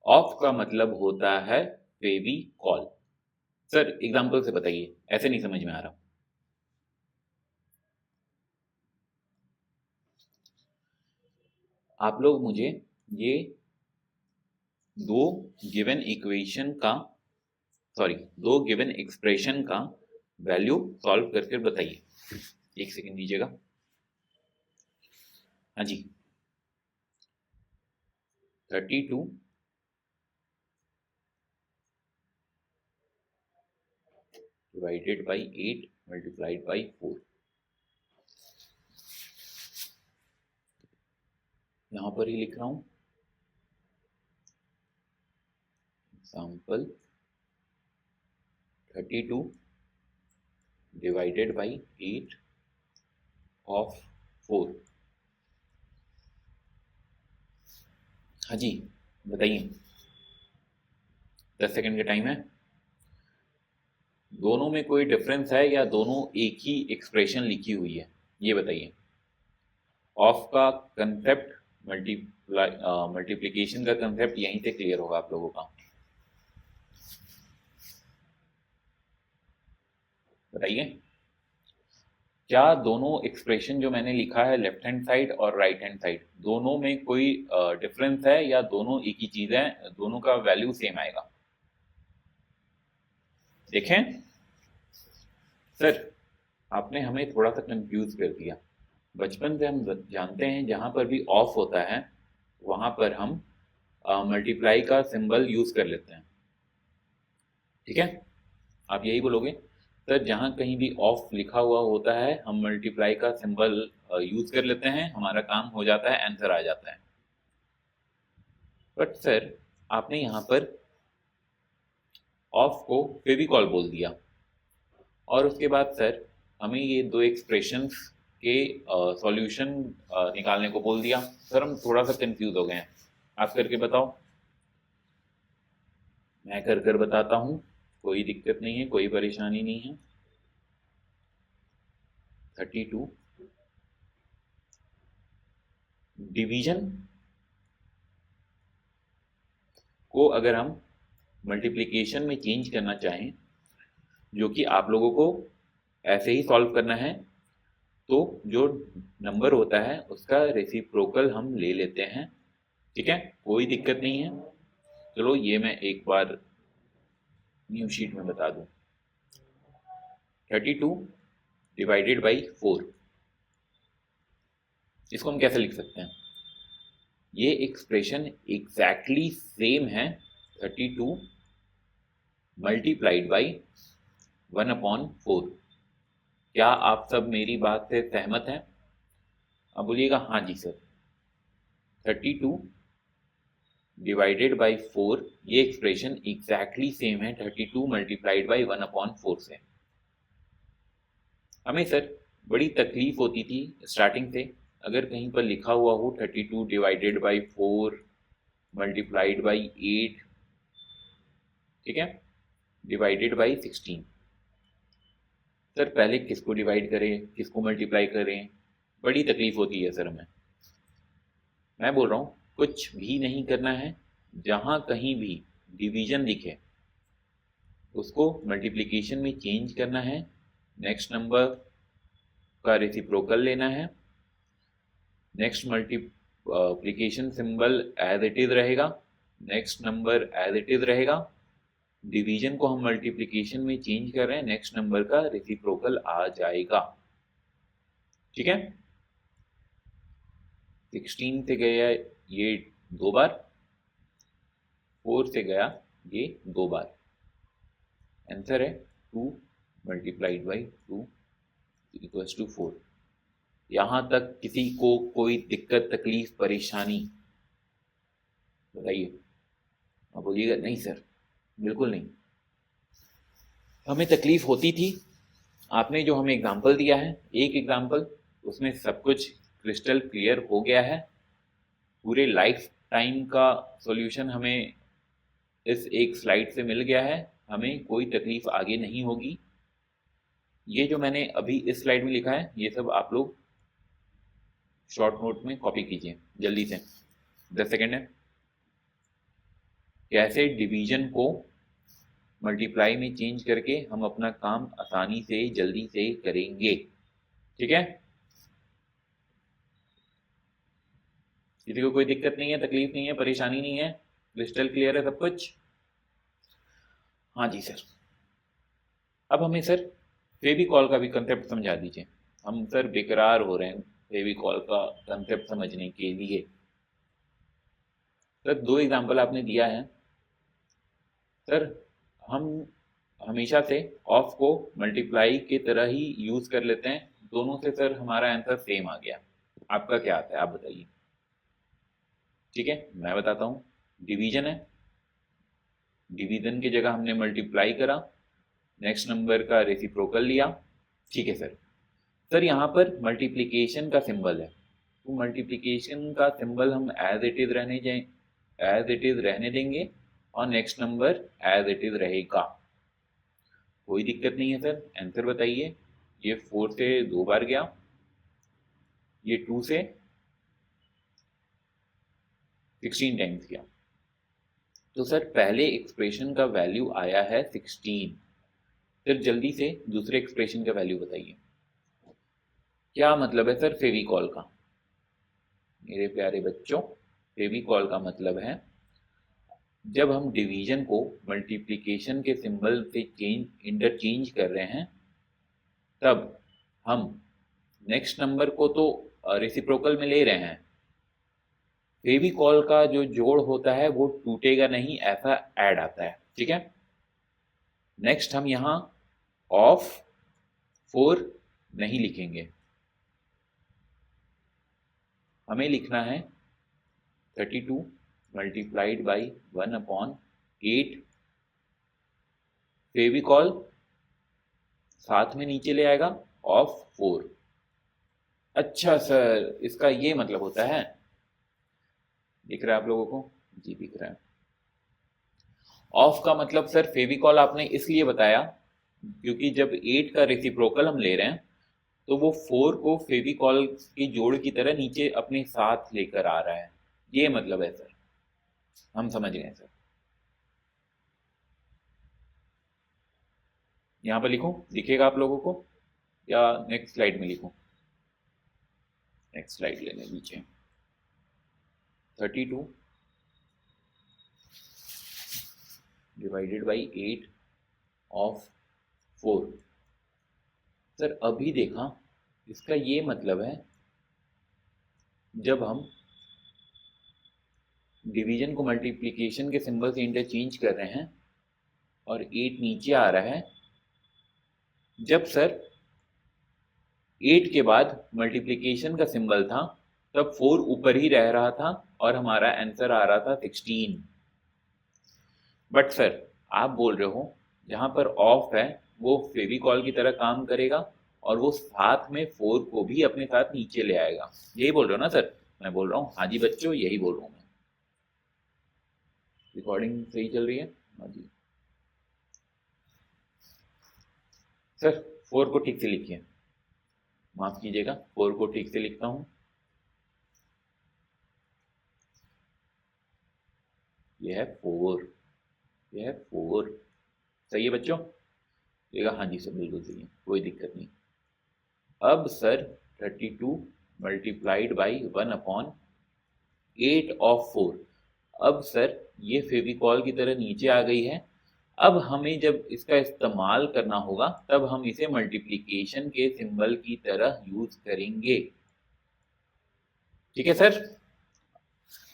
ऑफ का मतलब होता है फेविकॉल। सर एग्जाम्पल से बताइए, ऐसे नहीं समझ में आ रहा। आप लोग मुझे ये दो गिवन इक्वेशन का, सॉरी, दो गिवन एक्सप्रेशन का वैल्यू सॉल्व करके बताइए। एक सेकंड दीजिएगा। हाँ जी, 32 डिवाइडेड बाई 8 मल्टीप्लाइड बाई 4। यहां पर ही लिख रहा हूं, एग्जाम्पल 32 डिवाइडेड बाई 8 ऑफ 4। हाँ जी बताइए, 10 सेकंड का टाइम है। दोनों में कोई डिफरेंस है या दोनों एक ही एक्सप्रेशन लिखी हुई है, ये बताइए। ऑफ का कंसेप्ट, मल्टीप्लिकेशन का कंसेप्ट यहीं से क्लियर होगा आप लोगों का। बताइए, क्या दोनों एक्सप्रेशन जो मैंने लिखा है लेफ्ट हैंड साइड और राइट हैंड साइड, दोनों में कोई डिफरेंस है या दोनों एक ही चीज है, दोनों का वैल्यू सेम आएगा? देखें सर, आपने हमें थोड़ा सा कंफ्यूज कर दिया। बचपन से हम जानते हैं जहां पर भी ऑफ होता है वहां पर हम मल्टीप्लाई का सिंबल यूज कर लेते हैं, ठीक है? आप यही बोलोगे सर, जहां कहीं भी ऑफ लिखा हुआ होता है हम मल्टीप्लाई का सिंबल यूज कर लेते हैं, हमारा काम हो जाता है, आंसर आ जाता है। बट सर, आपने यहाँ पर ऑफ को फेविकॉल बोल दिया और उसके बाद सर हमें ये दो एक्सप्रेशंस के सॉल्यूशन निकालने को बोल दिया। सर हम थोड़ा सा कंफ्यूज हो गए हैं, आप करके बताओ। मैं कर बताता हूँ, कोई दिक्कत नहीं है, कोई परेशानी नहीं है। 32 डिवीजन को अगर हम मल्टीप्लिकेशन में चेंज करना चाहें, जो कि आप लोगों को ऐसे ही सॉल्व करना है, तो जो नंबर होता है उसका रेसिप्रोकल हम ले लेते हैं, ठीक है? कोई दिक्कत नहीं है। चलो ये मैं एक बार न्यू शीट में बता दूं। 32 डिवाइडेड बाई 4, इसको हम कैसे लिख सकते हैं? ये एक्सप्रेशन एग्जैक्टली सेम है 32 मल्टीप्लाइड बाई 1/4। क्या आप सब मेरी बात से सहमत हैं? अब बोलिएगा हाँ जी सर। 32 डिवाइडेड बाई 4, ये एक्सप्रेशन एग्जैक्टली सेम है 32 मल्टीप्लाइड बाई 1/4 से। हमें सर बड़ी तकलीफ होती थी स्टार्टिंग से, अगर कहीं पर लिखा हुआ हो 32 डिवाइडेड बाई 4 मल्टीप्लाइड बाई 8, ठीक है, डिवाइडेड बाई 16। सर पहले किसको डिवाइड करें, किसको मल्टीप्लाई करें, बड़ी तकलीफ होती है सर हमें। मैं बोल रहा हूँ कुछ भी नहीं करना है, जहाँ कहीं भी डिवीजन दिखे उसको मल्टीप्लिकेशन में चेंज करना है, नेक्स्ट नंबर का रेसिप्रोकल लेना है, next multiplication symbol as it is रहेगा, next number as it is रहेगा, डिवीजन को हम मल्टीप्लिकेशन में चेंज कर रहे हैं, नेक्स्ट नंबर का रेसिप्रोकल आ जाएगा, ठीक है? 16 से गया ये 2 बार, 4 से गया ये 2 बार, आंसर है 2 मल्टीप्लाइड बाई 2 इक्वल्स टू 4। यहां तक किसी को कोई दिक्कत, तकलीफ, परेशानी? बताइए। आप बोलिएगा नहीं सर, बिल्कुल नहीं। हमें तकलीफ होती थी, आपने जो हमें एग्जाम्पल दिया है, एक एग्जाम्पल, उसमें सब कुछ क्रिस्टल क्लियर हो गया है। पूरे लाइफ टाइम का सॉल्यूशन हमें इस एक स्लाइड से मिल गया है, हमें कोई तकलीफ आगे नहीं होगी। ये जो मैंने अभी इस स्लाइड में लिखा है ये सब आप लोग शॉर्ट नोट में कॉपी कीजिए जल्दी से, 10 सेकेंड है। कैसे डिवीजन को मल्टीप्लाई में चेंज करके हम अपना काम आसानी से जल्दी से करेंगे, ठीक है? किसी को कोई दिक्कत नहीं है, तकलीफ नहीं है, परेशानी नहीं है, क्रिस्टल क्लियर है सब कुछ? हाँ जी सर। अब हमें सर फेविकॉल का भी कंसेप्ट समझा दीजिए। हम सर बेकरार हो रहे हैं फेविकॉल का कंसेप्ट समझने के लिए। सर 2 एग्जांपल आपने दिया है। सर हम हमेशा से ऑफ को मल्टीप्लाई की तरह ही यूज कर लेते हैं, दोनों से सर हमारा आंसर सेम आ गया। आपका क्या आता है आप बताइए। ठीक है, मैं बताता हूँ। डिवीजन है, डिवीजन की जगह हमने मल्टीप्लाई करा, नेक्स्ट नंबर का रेसिप्रोकल लिया। ठीक है सर। सर यहाँ पर मल्टीप्लिकेशन का सिंबल है, तो मल्टीप्लिकेशन का सिंबल हम एज इट इज रहने देंगे और next number as it is रहेगा। कोई दिक्कत नहीं है सर। आंसर बताइए। ये 4 से 2 बार गया, ये 2 से 16 टाइम्स गया, तो सर पहले एक्सप्रेशन का वैल्यू आया है 16। फिर जल्दी से दूसरे एक्सप्रेशन का वैल्यू बताइए। क्या मतलब है सर फेविकॉल का? मेरे प्यारे बच्चों, फेविकॉल का मतलब है जब हम डिवीजन को मल्टीप्लिकेशन के सिंबल से इंटरचेंज कर रहे हैं, तब हम नेक्स्ट नंबर को तो रेसिप्रोकल में ले रहे हैं, फेविकॉल का जो जोड़ होता है वो टूटेगा नहीं, ऐसा ऐड आता है। ठीक है। नेक्स्ट हम यहाँ ऑफ 4 नहीं लिखेंगे, हमें लिखना है 32 मल्टीप्लाइड बाई 1/8। फेविकॉल साथ में नीचे ले आएगा ऑफ 4। अच्छा सर, इसका ये मतलब होता है। दिख रहा है आप लोगों को? जी दिख रहा है। ऑफ का मतलब सर फेविकॉल आपने इसलिए बताया क्योंकि जब 8 का रेसिप्रोकल हम ले रहे हैं तो वो 4 को फेविकॉल की जोड़ की तरह नीचे अपने साथ लेकर आ रहा है, ये मतलब है सर। हम समझ गए सर। यहां पर लिखूं, दिखेगा आप लोगों को, या नेक्स्ट स्लाइड में लिखूं? नेक्स्ट स्लाइड लेने दीजिए। 32 डिवाइडेड बाई 8 ऑफ 4। सर अभी देखा, इसका ये मतलब है जब हम डिवीजन को मल्टीप्लिकेशन के सिंबल से इंटरचेंज कर रहे हैं और 8 नीचे आ रहा है, जब सर 8 के बाद मल्टीप्लिकेशन का सिंबल था तब 4 ऊपर ही रह रहा था और हमारा आंसर आ रहा था 16। बट सर आप बोल रहे हो जहां पर ऑफ है वो फेविकॉल की तरह काम करेगा और वो साथ में 4 को भी अपने साथ नीचे ले आएगा, यही बोल रहे हो ना सर? मैं बोल रहा हूँ हाँ जी बच्चों, यही बोल रहा हूँ मैं। रिकॉर्डिंग सही चल रही है? हाँ जी सर। 4 को ठीक से लिखिए, माफ कीजिएगा, 4 को ठीक से लिखता हूं। यह है 4, यह है 4। सही है बच्चों? देखा हाँ जी सर, बिल्कुल सही है, कोई दिक्कत नहीं। अब सर 32 मल्टीप्लाइड बाई 1/8 ऑफ 4। अब सर ये फेविकॉल की तरह नीचे आ गई है। अब हमें जब इसका इस्तेमाल करना होगा तब हम इसे मल्टीप्लिकेशन के सिंबल की तरह यूज करेंगे। ठीक है सर?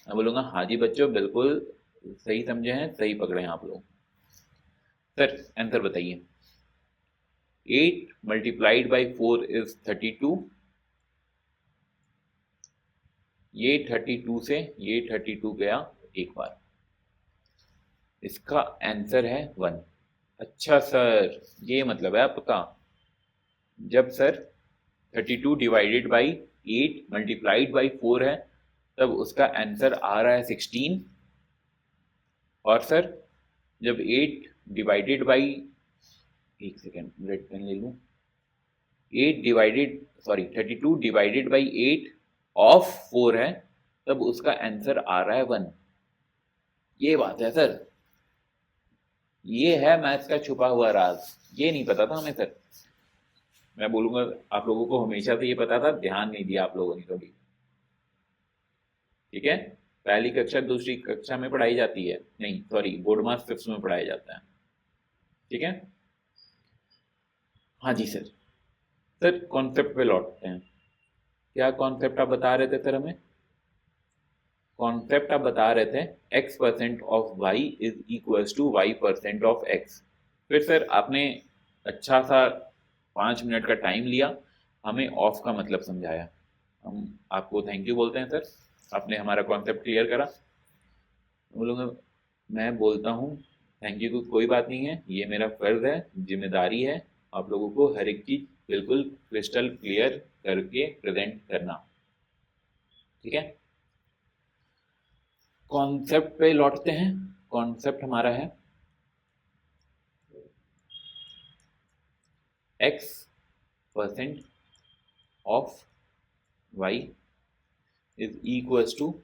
मैं बोलूंगा हाँ जी बच्चों, बिल्कुल सही समझे हैं, सही पकड़े हैं आप लोग। सर आंसर बताइए। 8 मल्टीप्लाइड बाई 4 इज 32। ये 32 से ये 32 गया एक बार, इसका आंसर है 1। अच्छा सर, ये मतलब है आपका जब sir 32 divided by 8 multiplied by 4 है तब उसका आंसर आ रहा है 16। और सर जब 8 डिवाइडेड बाई, एक सेकेंड रेड पेन ले लूं, 32 डिवाइडेड बाई 8 ऑफ 4 है तब उसका आंसर आ रहा है 1। ये बात है सर, ये है मैथ्स का छुपा हुआ राज, ये नहीं पता था हमें सर। मैं बोलूंगा आप लोगों को हमेशा से ये पता था, ध्यान नहीं दिया आप लोगों ने कभी। ठीक है, पहली कक्षा दूसरी कक्षा में पढ़ाई जाती है, नहीं सॉरी बोर्ड मार्क्स 5th में पढ़ाया जाता है। ठीक है, हाँ जी सर। सर कॉन्सेप्ट पे लौटते हैं। क्या कॉन्सेप्ट आप बता रहे थे सर हमें? कॉन्सेप्ट आप बता रहे थे x% of y is equals to y% of x। फिर सर आपने अच्छा सा 5 मिनट का टाइम लिया, हमें ऑफ का मतलब समझाया। हम आपको थैंक यू बोलते हैं सर, आपने हमारा कॉन्सेप्ट क्लियर करा। बोलूँगा, मैं बोलता हूँ थैंक यू, कोई बात नहीं है, ये मेरा फर्ज है, जिम्मेदारी है आप लोगों को हर एक चीज़ बिल्कुल क्रिस्टल क्लियर करके प्रेजेंट करना। ठीक है, कॉन्सेप्ट पे लौटते हैं। कॉन्सेप्ट हमारा है x% of y is equals to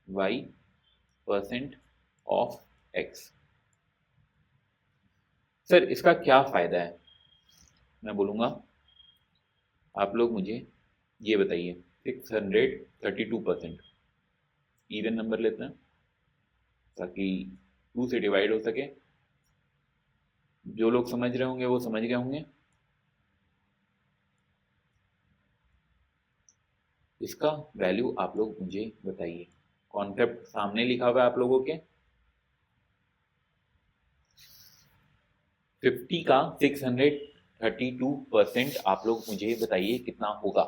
y% of x। Sir इसका क्या फायदा है? मैं बोलूँगा, आप लोग मुझे ये बताइए। 632% इवन नंबर लेते हैं ताकि 2 से डिवाइड हो सके। जो लोग समझ रहे होंगे वो समझ गए होंगे। इसका वैल्यू आप लोग मुझे बताइए। कॉन्सेप्ट सामने लिखा हुआ है आप लोगों के। 50 का 632% आप लोग मुझे बताइए कितना होगा।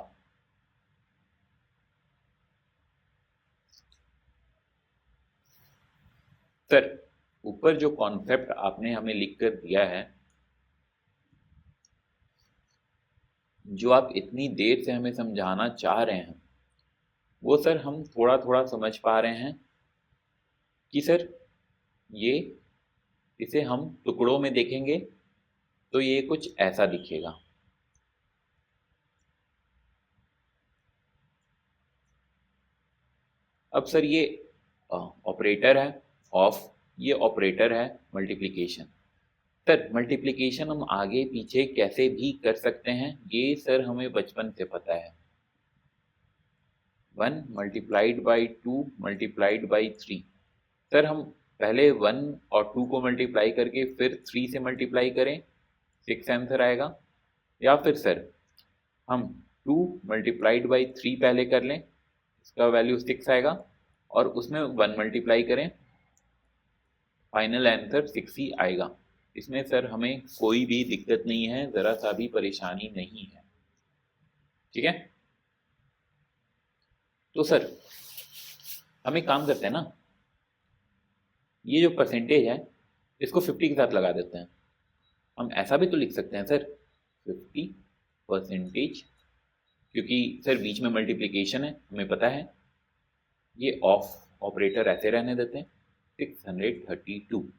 सर ऊपर जो कॉन्सेप्ट आपने हमें लिख कर दिया है, जो आप इतनी देर से हमें समझाना चाह रहे हैं, वो सर हम थोड़ा थोड़ा समझ पा रहे हैं कि सर ये, इसे हम टुकड़ों में देखेंगे तो ये कुछ ऐसा दिखेगा। अब सर ये ऑपरेटर है ऑफ, ये ऑपरेटर है मल्टीप्लिकेशन। सर मल्टीप्लिकेशन हम आगे पीछे कैसे भी कर सकते हैं, ये सर हमें बचपन से पता है। 1 multiplied by 2 multiplied by 3। Sir हम पहले 1 और 2 को मल्टीप्लाई करके फिर 3 से मल्टीप्लाई करें, 6 आंसर आएगा। या फिर सर हम 2 मल्टीप्लाइड बाई 3 पहले कर लें, इसका वैल्यू 6 आएगा, और उसमें 1 मल्टीप्लाई करें, फाइनल आंसर 6 ही आएगा। इसमें सर हमें कोई भी दिक्कत नहीं है, ज़रा सा भी परेशानी नहीं है। ठीक है, तो सर हम एक काम करते हैं ना, ये जो परसेंटेज है इसको 50 के साथ लगा देते हैं। हम ऐसा भी तो लिख सकते हैं सर 50%, क्योंकि सर बीच में मल्टीप्लिकेशन है हमें पता है। ये ऑफ ऑपरेटर ऐसे रहने देते हैं, 632।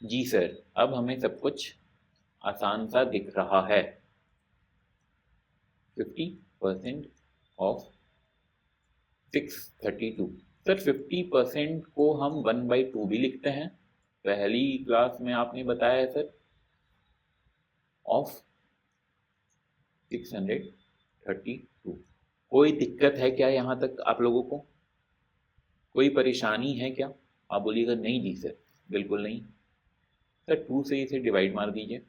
जी सर, अब हमें सब कुछ आसान सा दिख रहा है। 50% ऑफ 632। सर 50% को हम 1/2 भी लिखते हैं, पहली क्लास में आपने बताया है सर। ऑफ 632, कोई दिक्कत है क्या यहाँ तक आप लोगों को? कोई परेशानी है क्या? आप बोलिएगा नहीं जी सर, बिल्कुल नहीं। सर 2 से इसे डिवाइड मार दीजिए,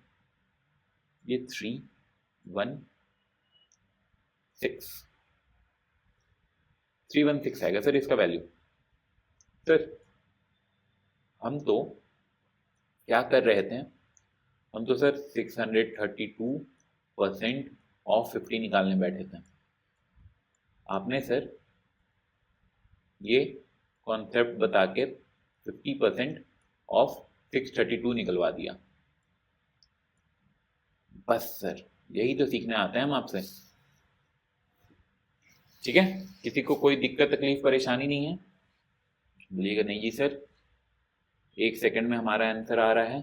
ये 3 1 6 316 आएगा सर इसका वैल्यू। सर हम तो क्या कर रहे थे, हम तो सर 632% ऑफ 50 निकालने बैठे थे। आपने सर ये कॉन्सेप्ट बता के 50% ऑफ 632 निकलवा दिया। बस सर यही तो सीखने आते हैं हम आपसे। ठीक है, किसी को कोई दिक्कत तकलीफ परेशानी नहीं है? बोलिएगा नहीं जी सर, 1 सेकंड में हमारा आंसर आ रहा है।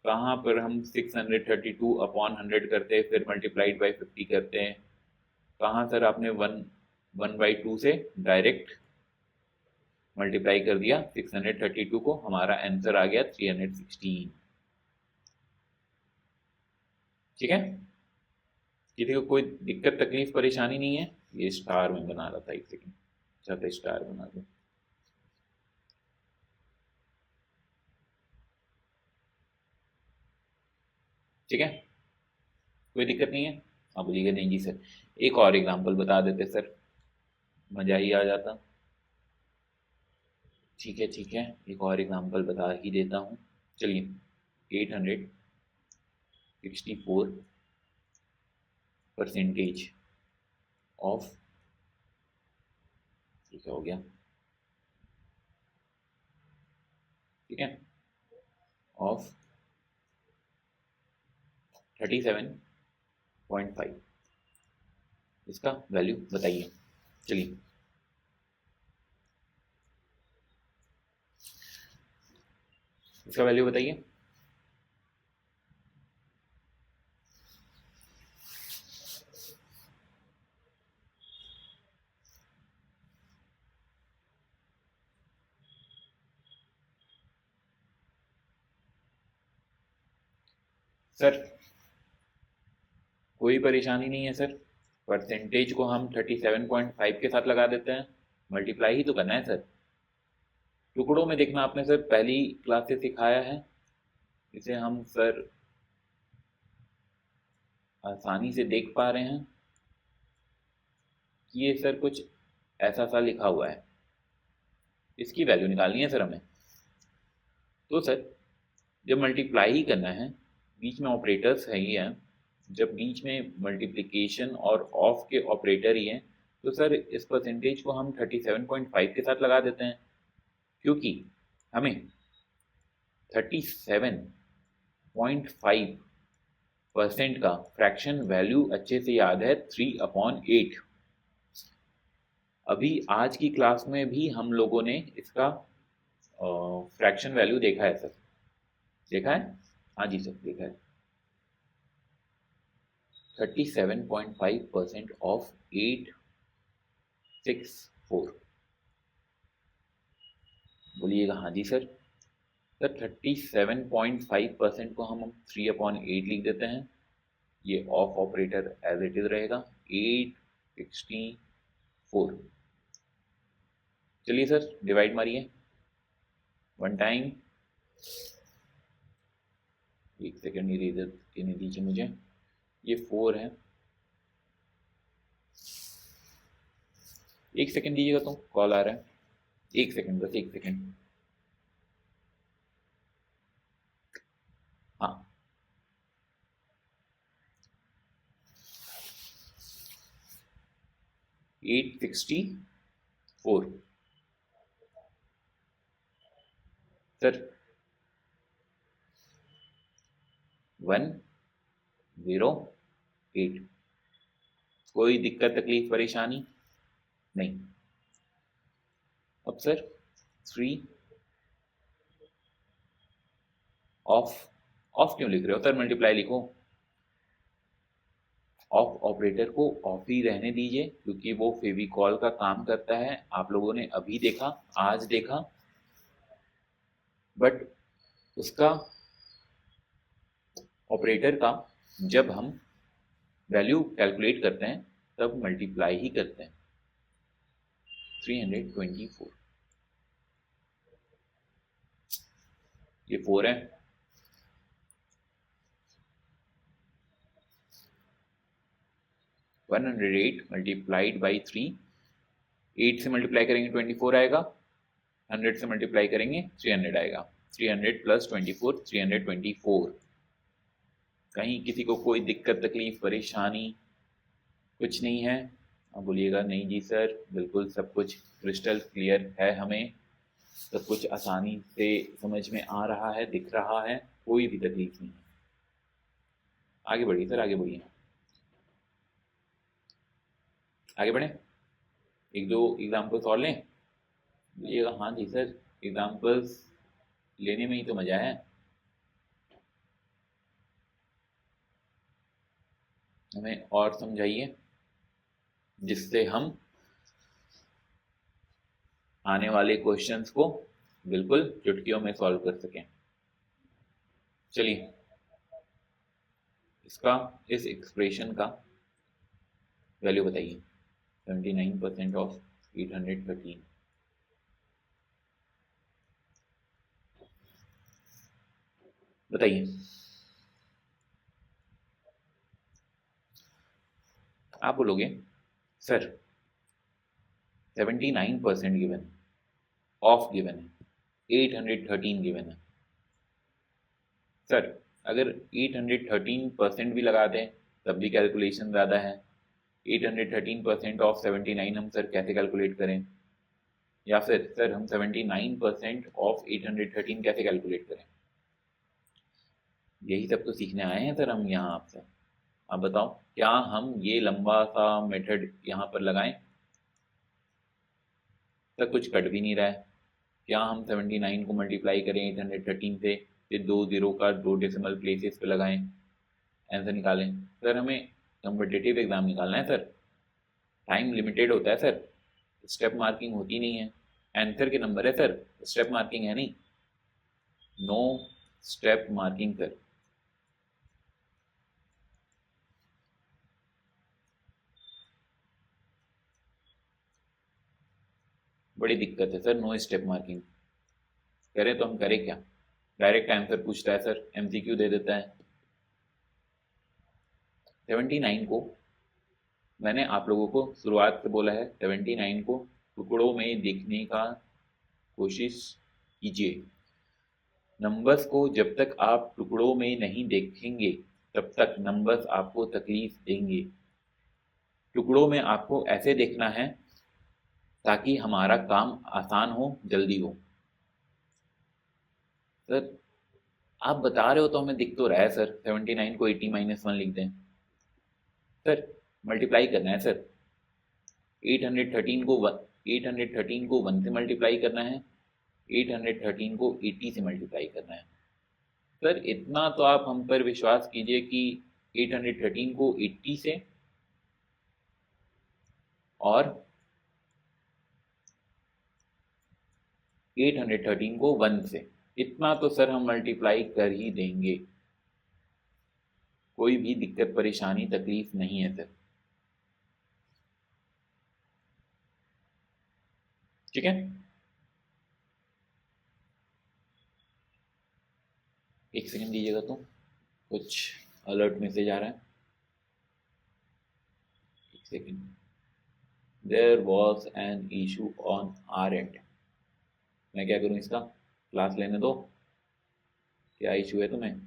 कहाँ पर हम 632/100 करते हैं फिर मल्टीप्लाइड बाई 50 करते हैं? कहाँ सर आपने 1/2 से डायरेक्ट मल्टीप्लाई कर दिया 632 को, हमारा आंसर आ गया 316। ठीक है, किसी को कोई दिक्कत तकलीफ परेशानी नहीं है? ये स्टार में बना रहा था, 1 सेकंड, अच्छा स्टार बना दो। ठीक है, कोई दिक्कत नहीं है? आप बोलिएगा नहीं जी सर, एक और एग्जांपल बता देते सर, मज़ा ही आ जाता। ठीक है ठीक है, एक और एग्जांपल बता ही देता हूँ। चलिए, 864% ऑफ, ठीक है हो गया, ठीक है, ऑफ 37.5, इसका वैल्यू बताइए। चलिए, इसका वैल्यू बताइए। सर कोई परेशानी नहीं है सर, परसेंटेज को हम 37.5 के साथ लगा देते हैं, मल्टीप्लाई ही तो करना है सर। टुकड़ों में देखना आपने सर पहली क्लास से सिखाया है, इसे हम सर आसानी से देख पा रहे हैं कि ये सर कुछ ऐसा सा लिखा हुआ है, इसकी वैल्यू निकालनी है सर हमें। तो सर जब मल्टीप्लाई ही करना है, बीच में ऑपरेटर्स है ही हैं, जब बीच में मल्टीप्लिकेशन और ऑफ के ऑपरेटर ही हैं, तो सर इस परसेंटेज को हम 37.5 के साथ लगा देते हैं, क्योंकि हमें 37.5% का फ्रैक्शन वैल्यू अच्छे से याद है, 3/8। अभी आज की क्लास में भी हम लोगों ने इसका फ्रैक्शन वैल्यू देखा है सर, देखा है? हाँ जी सर देखा है। 37.5% ऑफ 864, बोलिएगा हाँ जी सर। सर 37.5% को हम 3/8 लिख देते हैं, ये of operator as it is रहेगा, 864। चलिए सर डिवाइड मारिए, वन टाइम, एक सेकेंड इरेजर देने दीजिए मुझे, ये 4 है, एक सेकेंड दीजिएगा, तो कॉल आ रहा है, एक सेकेंड बस, एक सेकेंड। हाँ 864 सर, 108, कोई दिक्कत तकलीफ परेशानी नहीं। अब सर 3 ऑफ, ऑफ क्यों लिख रहे हो सर, मल्टीप्लाई लिखो। ऑफ ऑपरेटर को ऑफ ही रहने दीजिए, क्योंकि वो फेविकॉल का काम करता है, आप लोगों ने अभी देखा, आज देखा, बट उसका ऑपरेटर का जब हम वैल्यू कैलकुलेट करते हैं तब मल्टीप्लाई ही करते हैं। 324, ये 4 है, वन 108 मल्टीप्लाइड बाई 3, 8 से मल्टीप्लाई करेंगे 24 आएगा, 100 से मल्टीप्लाई करेंगे 300 आएगा, 300 प्लस 24, 324। कहीं किसी को कोई दिक्कत तकलीफ परेशानी कुछ नहीं है? आप बोलिएगा नहीं जी सर, बिल्कुल सब कुछ क्रिस्टल क्लियर है, हमें सब कुछ आसानी से समझ में आ रहा है, दिख रहा है, कोई भी तकलीफ नहीं है। आगे बढ़िए सर, आगे बढ़िए, आगे बढ़े, एक दो एग्जाम्पल्स और लें। बोलिएगा हाँ जी सर, एग्जाम्पल्स लेने में ही तो मज़ा है, हमें और समझाइए जिससे हम आने वाले क्वेश्चंस को बिल्कुल चुटकियों में सॉल्व कर सकें। चलिए, इसका, इस एक्सप्रेशन का वैल्यू बताइए। 79% ऑफ 813, बताइए। आप बोलोगे सर 79% गिवन, ऑफ गिवन है, 813 गिवन है। सर अगर 813% भी लगा दें तब भी कैलकुलेशन ज़्यादा है। 813% ऑफ 79 हम सर कैसे कैलकुलेट करें, या फिर सर हम 79% ऑफ 813 कैसे कैलकुलेट करें? यही सब तो सीखने आए हैं सर हम यहाँ आपसे। आप बताओ क्या हम ये लंबा सा मेथड यहाँ पर लगाएं? सर कुछ कट भी नहीं रहा है। क्या हम 79 को मल्टीप्लाई करें 813 से, फिर 2 जीरो का 2 डेसिमल प्लेसेस पे लगाएं, आंसर निकालें? सर हमें कॉम्पिटिटिव एग्जाम निकालना है सर, टाइम लिमिटेड होता है सर, स्टेप मार्किंग होती नहीं है। आंसर के नंबर है सर, स्टेप मार्किंग है नहीं, नो स्टेप मार्किंग सर। बड़ी दिक्कत है सर नो स्टेप मार्किंग। करें तो हम करें क्या? डायरेक्ट आंसर पूछता है सर, एमसीक्यू दे देता है। 79 को मैंने आप लोगों को शुरुआत से बोला है, 79 को टुकड़ों में देखने का कोशिश कीजिए। नंबर्स को जब तक आप टुकड़ों में नहीं देखेंगे तब तक नंबर्स आपको तकलीफ देंगे। टुकड़ों में आपको ऐसे देखना है ताकि हमारा काम आसान हो, जल्दी हो। सर आप बता रहे हो तो हमें दिख तो रहा है सर, 79 को 80 माइनस 1 लिख दें। सर मल्टीप्लाई करना है सर, 813 को 813 को 1 से मल्टीप्लाई करना है, 813 को 80 से मल्टीप्लाई करना है। सर इतना तो आप हम पर विश्वास कीजिए कि 813 को 80 से और 813 को 1 से, इतना तो सर हम मल्टीप्लाई कर ही देंगे। कोई भी दिक्कत परेशानी तकलीफ नहीं है सर, ठीक है? एक सेकंड दीजिएगा, तो कुछ अलर्ट मैसेज आ रहा है, एक second. There was an issue on our end. मैं क्या करूं, इसका क्लास लेने दो। क्या इशू है तुम्हें?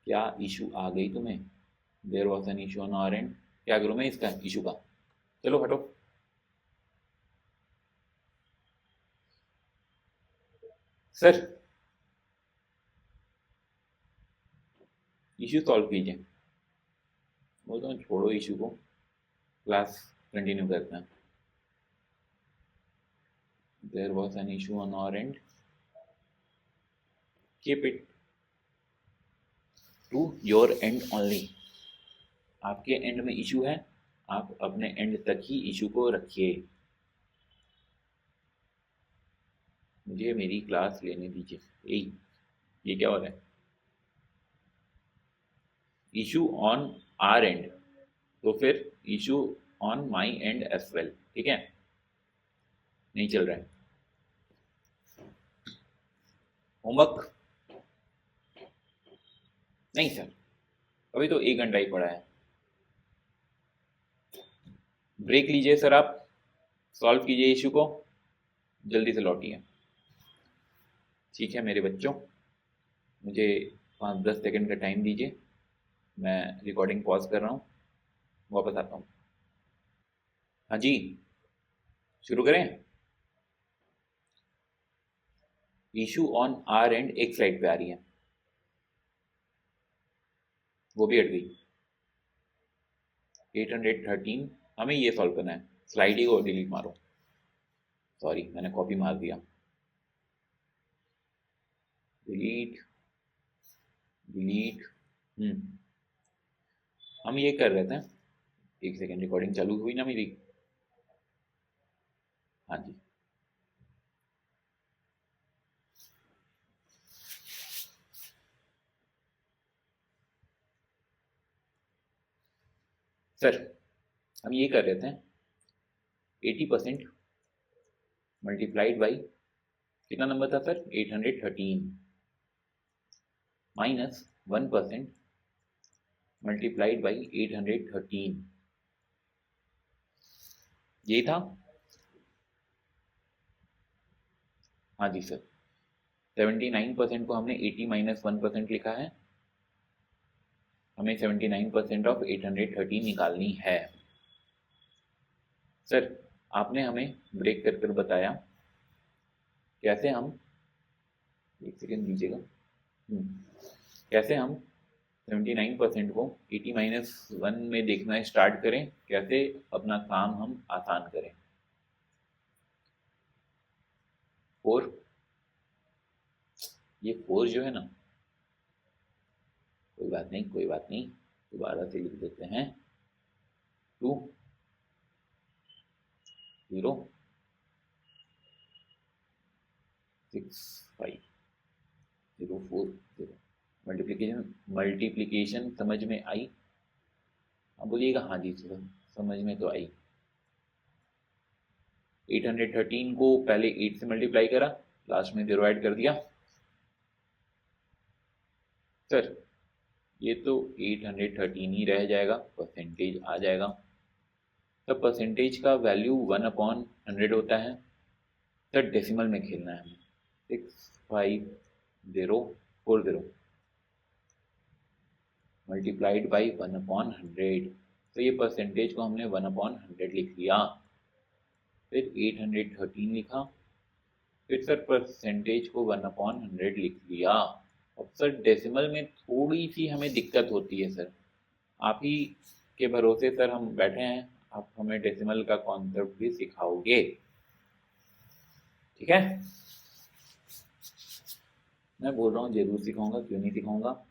क्या इशू आ गई तुम्हें? There was an issue on our end. क्या करूं मैं इसका इशू का? चलो हटो। सर इशू सॉल्व कीजिए। बोलता हूँ छोड़ो इशू को, क्लास कंटिन्यू करते हैं। There was an issue on our end, keep it to your end only. आपके एंड में इशू है, आप अपने एंड तक ही इशू को रखिए। मुझे मेरी क्लास लेने दीजिए। यही, ये क्या हो रहा है? इशू ऑन आर एंड, तो फिर issue on my end as well, ठीक है? नहीं चल रहा है होमवर्क? नहीं सर, अभी तो 1 घंटा ही पड़ा है। ब्रेक लीजिए सर, आप सॉल्व कीजिए इशू को, जल्दी से लौटिए। ठीक है मेरे बच्चों, मुझे 5-10 सेकंड का टाइम दीजिए, मैं रिकॉर्डिंग पॉज कर रहा हूँ, वापस आता हूँ। हाँ जी, शुरू करें। इशू ऑन आर एंड एक स्लाइड पे आ रही है, वो भी हट गई। 813, हमें ये सॉल्व करना है। स्लाइड ही को डिलीट मारो, सॉरी मैंने कॉपी मार दिया। Delete delete. हम ये कर रहे थे, एक सेकेंड, रिकॉर्डिंग चालू हुई ना मेरी? हाँ जी। सर हम ये कर रहे थे, 80% मल्टीप्लाइड बाई कितना नंबर था सर? 813। माइनस 1% मल्टीप्लाइड बाई 813, ये था। हाँ जी सर, 79% को हमने 80 माइनस 1% लिखा है, हमें 79% ऑफ 813 निकालनी है। सर आपने हमें ब्रेक कर कर बताया कैसे हम, एक सेकेंड दीजिएगा, कैसे हम 79% को 80 माइनस 1 में देखना स्टार्ट करें, कैसे अपना काम हम आसान करें। 4, ये 4 जो है ना, कोई बात नहीं कोई बात नहीं, दोबारा से लिख देते हैं। 2 0 6 5 0 4 0। मल्टीप्लिकेशन समझ में आई? अब बोलिएगा हाँ जी सर समझ में तो आई। 813 को पहले 8 से मल्टीप्लाई करा, लास्ट में 0 ऐड कर दिया। सर ये तो 813 ही रह जाएगा, परसेंटेज आ जाएगा। तो परसेंटेज का वैल्यू 1/100 होता है। सर डेसिमल में खेलना है हमें, 65040 मल्टीप्लाइड बाई 1/100। तो ये परसेंटेज को हमने 1/100 लिख लिया, फिर 813 लिखा, फिर सर परसेंटेज को 1/100 लिख लिया। अब सर डेसिमल में थोड़ी सी हमें दिक्कत होती है सर, आप ही के भरोसे सर हम बैठे हैं, आप हमें डेसिमल का कॉन्सेप्ट भी सिखाओगे, ठीक है? मैं बोल रहा हूँ जरूर सिखाऊंगा, क्यों नहीं सिखाऊंगा,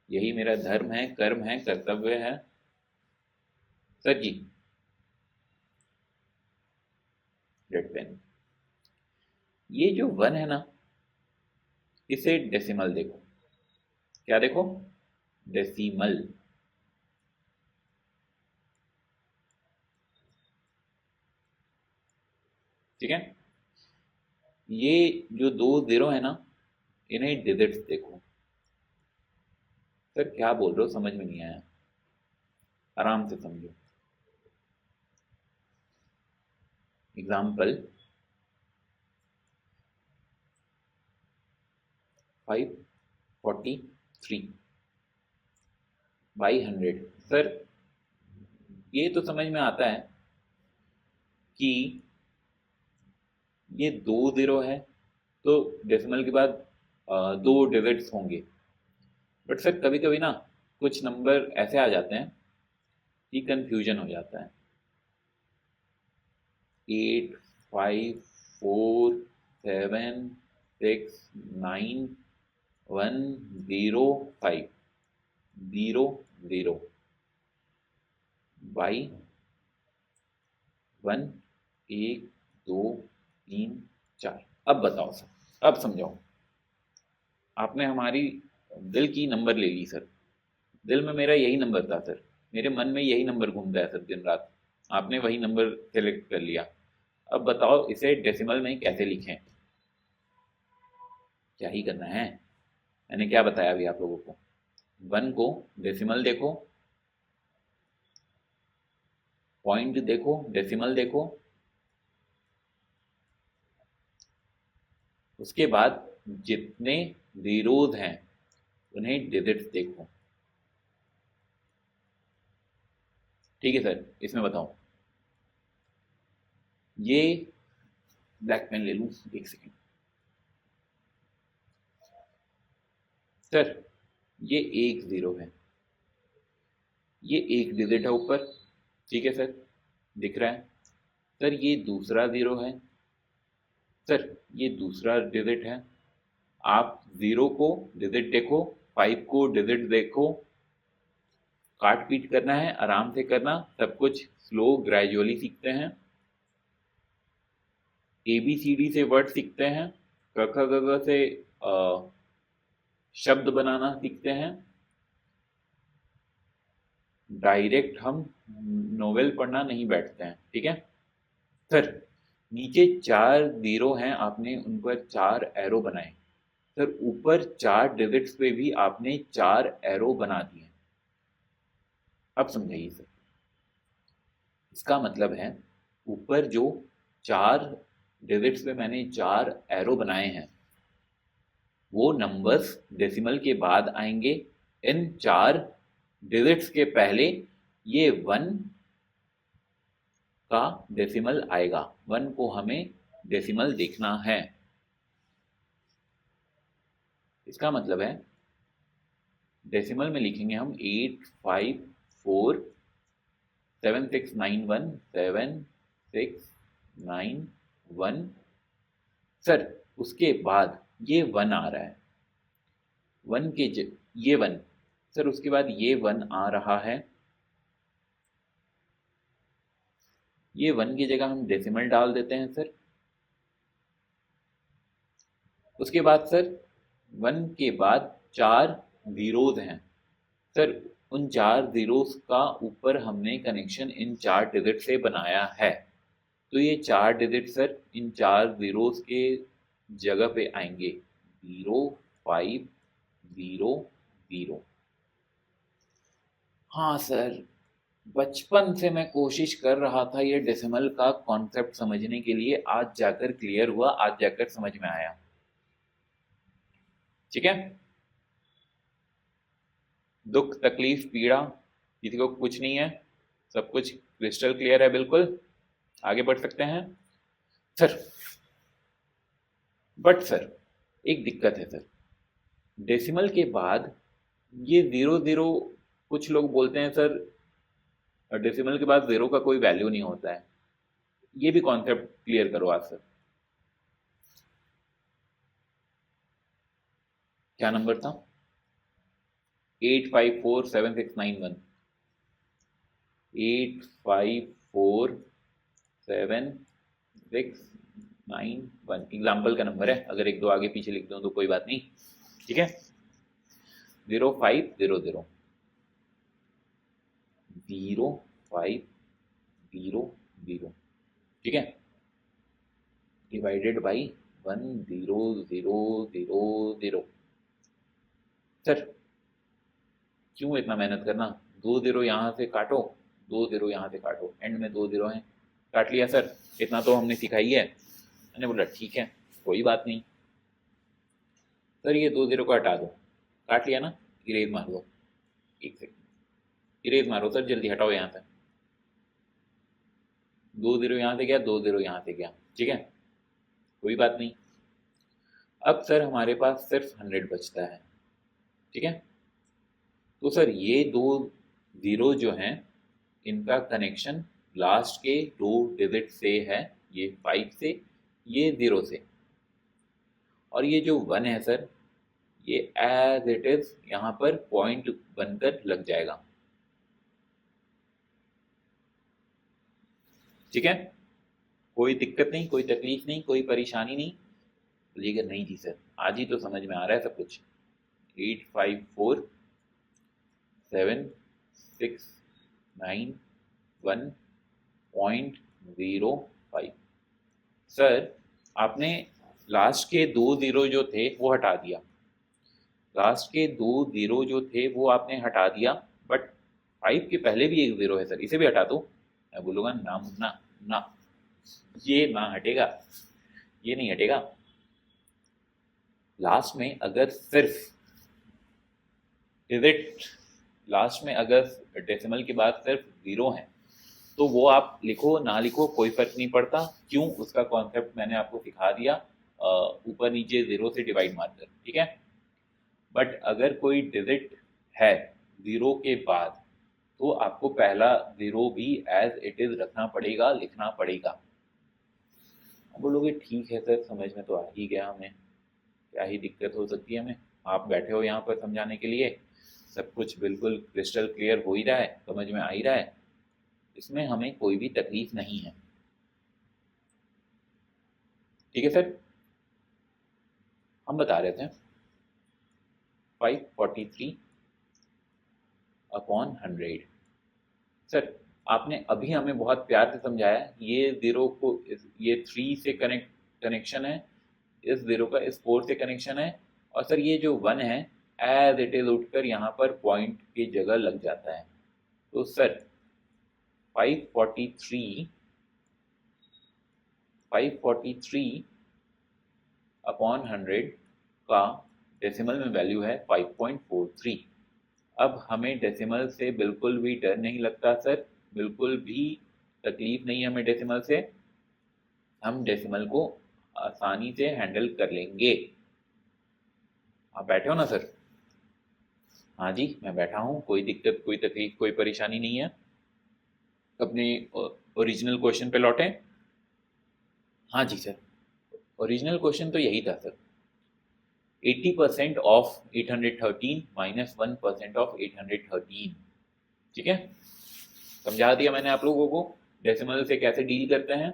यही मेरा धर्म है, कर्म है, कर्तव्य है सर जी। रेड पेन, ये जो 1 है ना, इसे डेसिमल देखो, क्या देखो, डेसिमल। ठीक है, ये जो 2 0 है ना, इन्हें डिजिट्स देखो। सर क्या बोल रहे हो, समझ में नहीं आया, आराम से समझो। Example 543 by 100। सर ये तो समझ में आता है कि ये 2 0 है, तो डेसिमल के बाद 2 डिजिट्स होंगे। बट सर कभी कभी ना कुछ नंबर ऐसे आ जाते हैं कि कंफ्यूजन हो जाता है। 8 5 4 7 6 9 1 0 5 0 0 बाई 1 1 2 3 4। अब बताओ सर, अब समझाओ। आपने हमारी दिल की नंबर ले ली सर, दिल में मेरा यही नंबर था सर, मेरे मन में यही नंबर घूमता है सर दिन रात, आपने वही नंबर सेलेक्ट कर लिया। अब बताओ इसे डेसिमल में कैसे लिखें, क्या ही करना है। मैंने क्या बताया अभी आप लोगों को, 1 को डेसिमल देखो, पॉइंट देखो, डेसिमल देखो, उसके बाद जितने जीरोज हैं उन्हें डिजिट्स देखो। ठीक है सर, इसमें बताओ, ये ब्लैक पेन ले लूं, एक सेकेंड। सर ये 1 0 है, ये 1 डिजिट है ऊपर, ठीक है सर, दिख रहा है। सर ये दूसरा 0 है, सर ये दूसरा डिजिट है। आप 0 को डिजिट देखो, 5 को डिजिट देखो, काट पीट करना है, आराम से करना, सब कुछ स्लो ग्रेजुअली सीखते हैं। ABCD से वर्ड सीखते हैं, क ख ग घ से शब्द बनाना सीखते हैं। डायरेक्ट हम नोवेल पढ़ना नहीं बैठते हैं, ठीक है सर। नीचे 4 0 हैं, आपने उन पर 4 एरो बनाए। सर ऊपर 4 डिजिट्स पे भी आपने 4 एरो बना दिए। अब समझाइए सर, इसका मतलब है ऊपर जो 4 डिजिट्स पे मैंने 4 एरो बनाए हैं वो नंबर्स डेसिमल के बाद आएंगे। इन 4 डिजिट्स के पहले ये 1 का डेसिमल आएगा। 1 को हमें डेसिमल देखना है। इसका मतलब है डेसिमल में लिखेंगे हम 8547691 सर उसके बाद ये 1 आ रहा है। 1 के ये 1 सर उसके बाद ये 1 आ रहा है। ये 1 की जगह हम डेसिमल डाल देते हैं सर। उसके बाद सर 1 के बाद 4 जीरोज हैं सर। उन 4 जीरोस का ऊपर हमने कनेक्शन इन 4 डिजिट से बनाया है। तो ये 4 डिजिट सर इन 4 जीरोस के जगह पे आएंगे 0500। हाँ सर, बचपन से मैं कोशिश कर रहा था ये डेसिमल का कॉन्सेप्ट समझने के लिए, आज जाकर क्लियर हुआ, आज जाकर समझ में आया। ठीक है, दुख तकलीफ पीड़ा किसी को कुछ नहीं है, सब कुछ क्रिस्टल क्लियर है। बिल्कुल आगे बढ़ सकते हैं सर। बट सर एक दिक्कत है सर, डेसिमल के बाद ये 00 कुछ लोग बोलते हैं सर डेसिमल के बाद 0 का कोई वैल्यू नहीं होता है। ये भी कॉन्सेप्ट क्लियर करो आज सर। क्या नंबर था? 8547691। 8547691 एग्जाम्पल का नंबर है, अगर एक दो आगे पीछे लिख दो तो कोई बात नहीं। ठीक है, 0500 0500 ठीक है, डिवाइडेड बाई 10000। सर क्यों इतना मेहनत करना, 2 0 यहाँ से काटो, 2 0 यहाँ से काटो, एंड में 2 0 हैं, काट लिया सर। इतना तो हमने सिखाई है। मैंने बोला ठीक है कोई बात नहीं सर, ये 2 0 को हटा दो, काट लिया ना, इरेज मार दो। एक सेकंड, इरेज मारो सर, जल्दी हटाओ यहाँ से। 2 0 यहाँ से गया, 2 0 यहाँ से गया, ठीक है कोई बात नहीं। अब सर हमारे पास सिर्फ 100 बचता है। ठीक है, तो सर ये 2 0 जो हैं इनका कनेक्शन लास्ट के 2 डिजिट से है, ये 5 से, ये 0 से, और ये जो 1 है सर ये एज इट इज यहाँ पर पॉइंट बनकर लग जाएगा। ठीक है, कोई दिक्कत नहीं, कोई तकलीफ नहीं, कोई परेशानी नहीं। बोलिएगा नहीं जी सर आज ही तो समझ में आ रहा है सब कुछ। 8547691.05 सर आपने लास्ट के 2 0 जो थे वो हटा दिया, लास्ट के 2 0 जो थे वो आपने हटा दिया, बट 5 के पहले भी एक 0 है सर, इसे भी हटा दो। मैं बोलूँगा ना मुन्ना ना, ये ना हटेगा, ये नहीं हटेगा। लास्ट में अगर सिर्फ डिजिट, लास्ट में अगर डेसिमल के बाद सिर्फ 0 है तो वो आप लिखो ना लिखो कोई फर्क नहीं पड़ता। क्यों, उसका कॉन्सेप्ट मैंने आपको सिखा दिया, ऊपर नीचे 0 से डिवाइड मारकर। ठीक है, बट अगर कोई डिजिट है 0 के बाद तो आपको पहला 0 भी एज इट इज रखना पड़ेगा, लिखना पड़ेगा। बोलोगे ठीक है सर समझ में तो आ ही गया हमें, क्या ही दिक्कत हो सकती है हमें, आप बैठे हो यहाँ पर समझाने के लिए, सब कुछ बिल्कुल क्रिस्टल क्लियर हो ही रहा है, समझ में आ ही रहा है, इसमें हमें कोई भी तकलीफ नहीं है। ठीक है सर, हम बता रहे थे 543 अपॉन 100। सर आपने अभी हमें बहुत प्यार से समझाया, ये 0 को ये 3 से कनेक्शन है, इस 0 का इस 4 से कनेक्शन है, और सर ये जो 1 है एज इट इज उठकर यहाँ पर पॉइंट की जगह लग जाता है। तो सर 543 अपॉन 100 का डेसिमल में वैल्यू है 5.43। अब हमें डेसिमल से बिल्कुल भी डर नहीं लगता सर, बिल्कुल भी तकलीफ नहीं है हमें डेसिमल से। हम डेसिमल को आसानी से हैंडल कर लेंगे। आप बैठे हो ना सर? हाँ जी मैं बैठा हूँ, कोई दिक्कत कोई तकलीफ कोई परेशानी नहीं है। अपने ओरिजिनल क्वेश्चन पे लौटें। हाँ जी सर, ओरिजिनल क्वेश्चन तो यही था सर, 80% ऑफ 813 माइनस 1% ऑफ 813। ठीक है, समझा दिया मैंने आप लोगों को डेसिमल से कैसे डील करते हैं।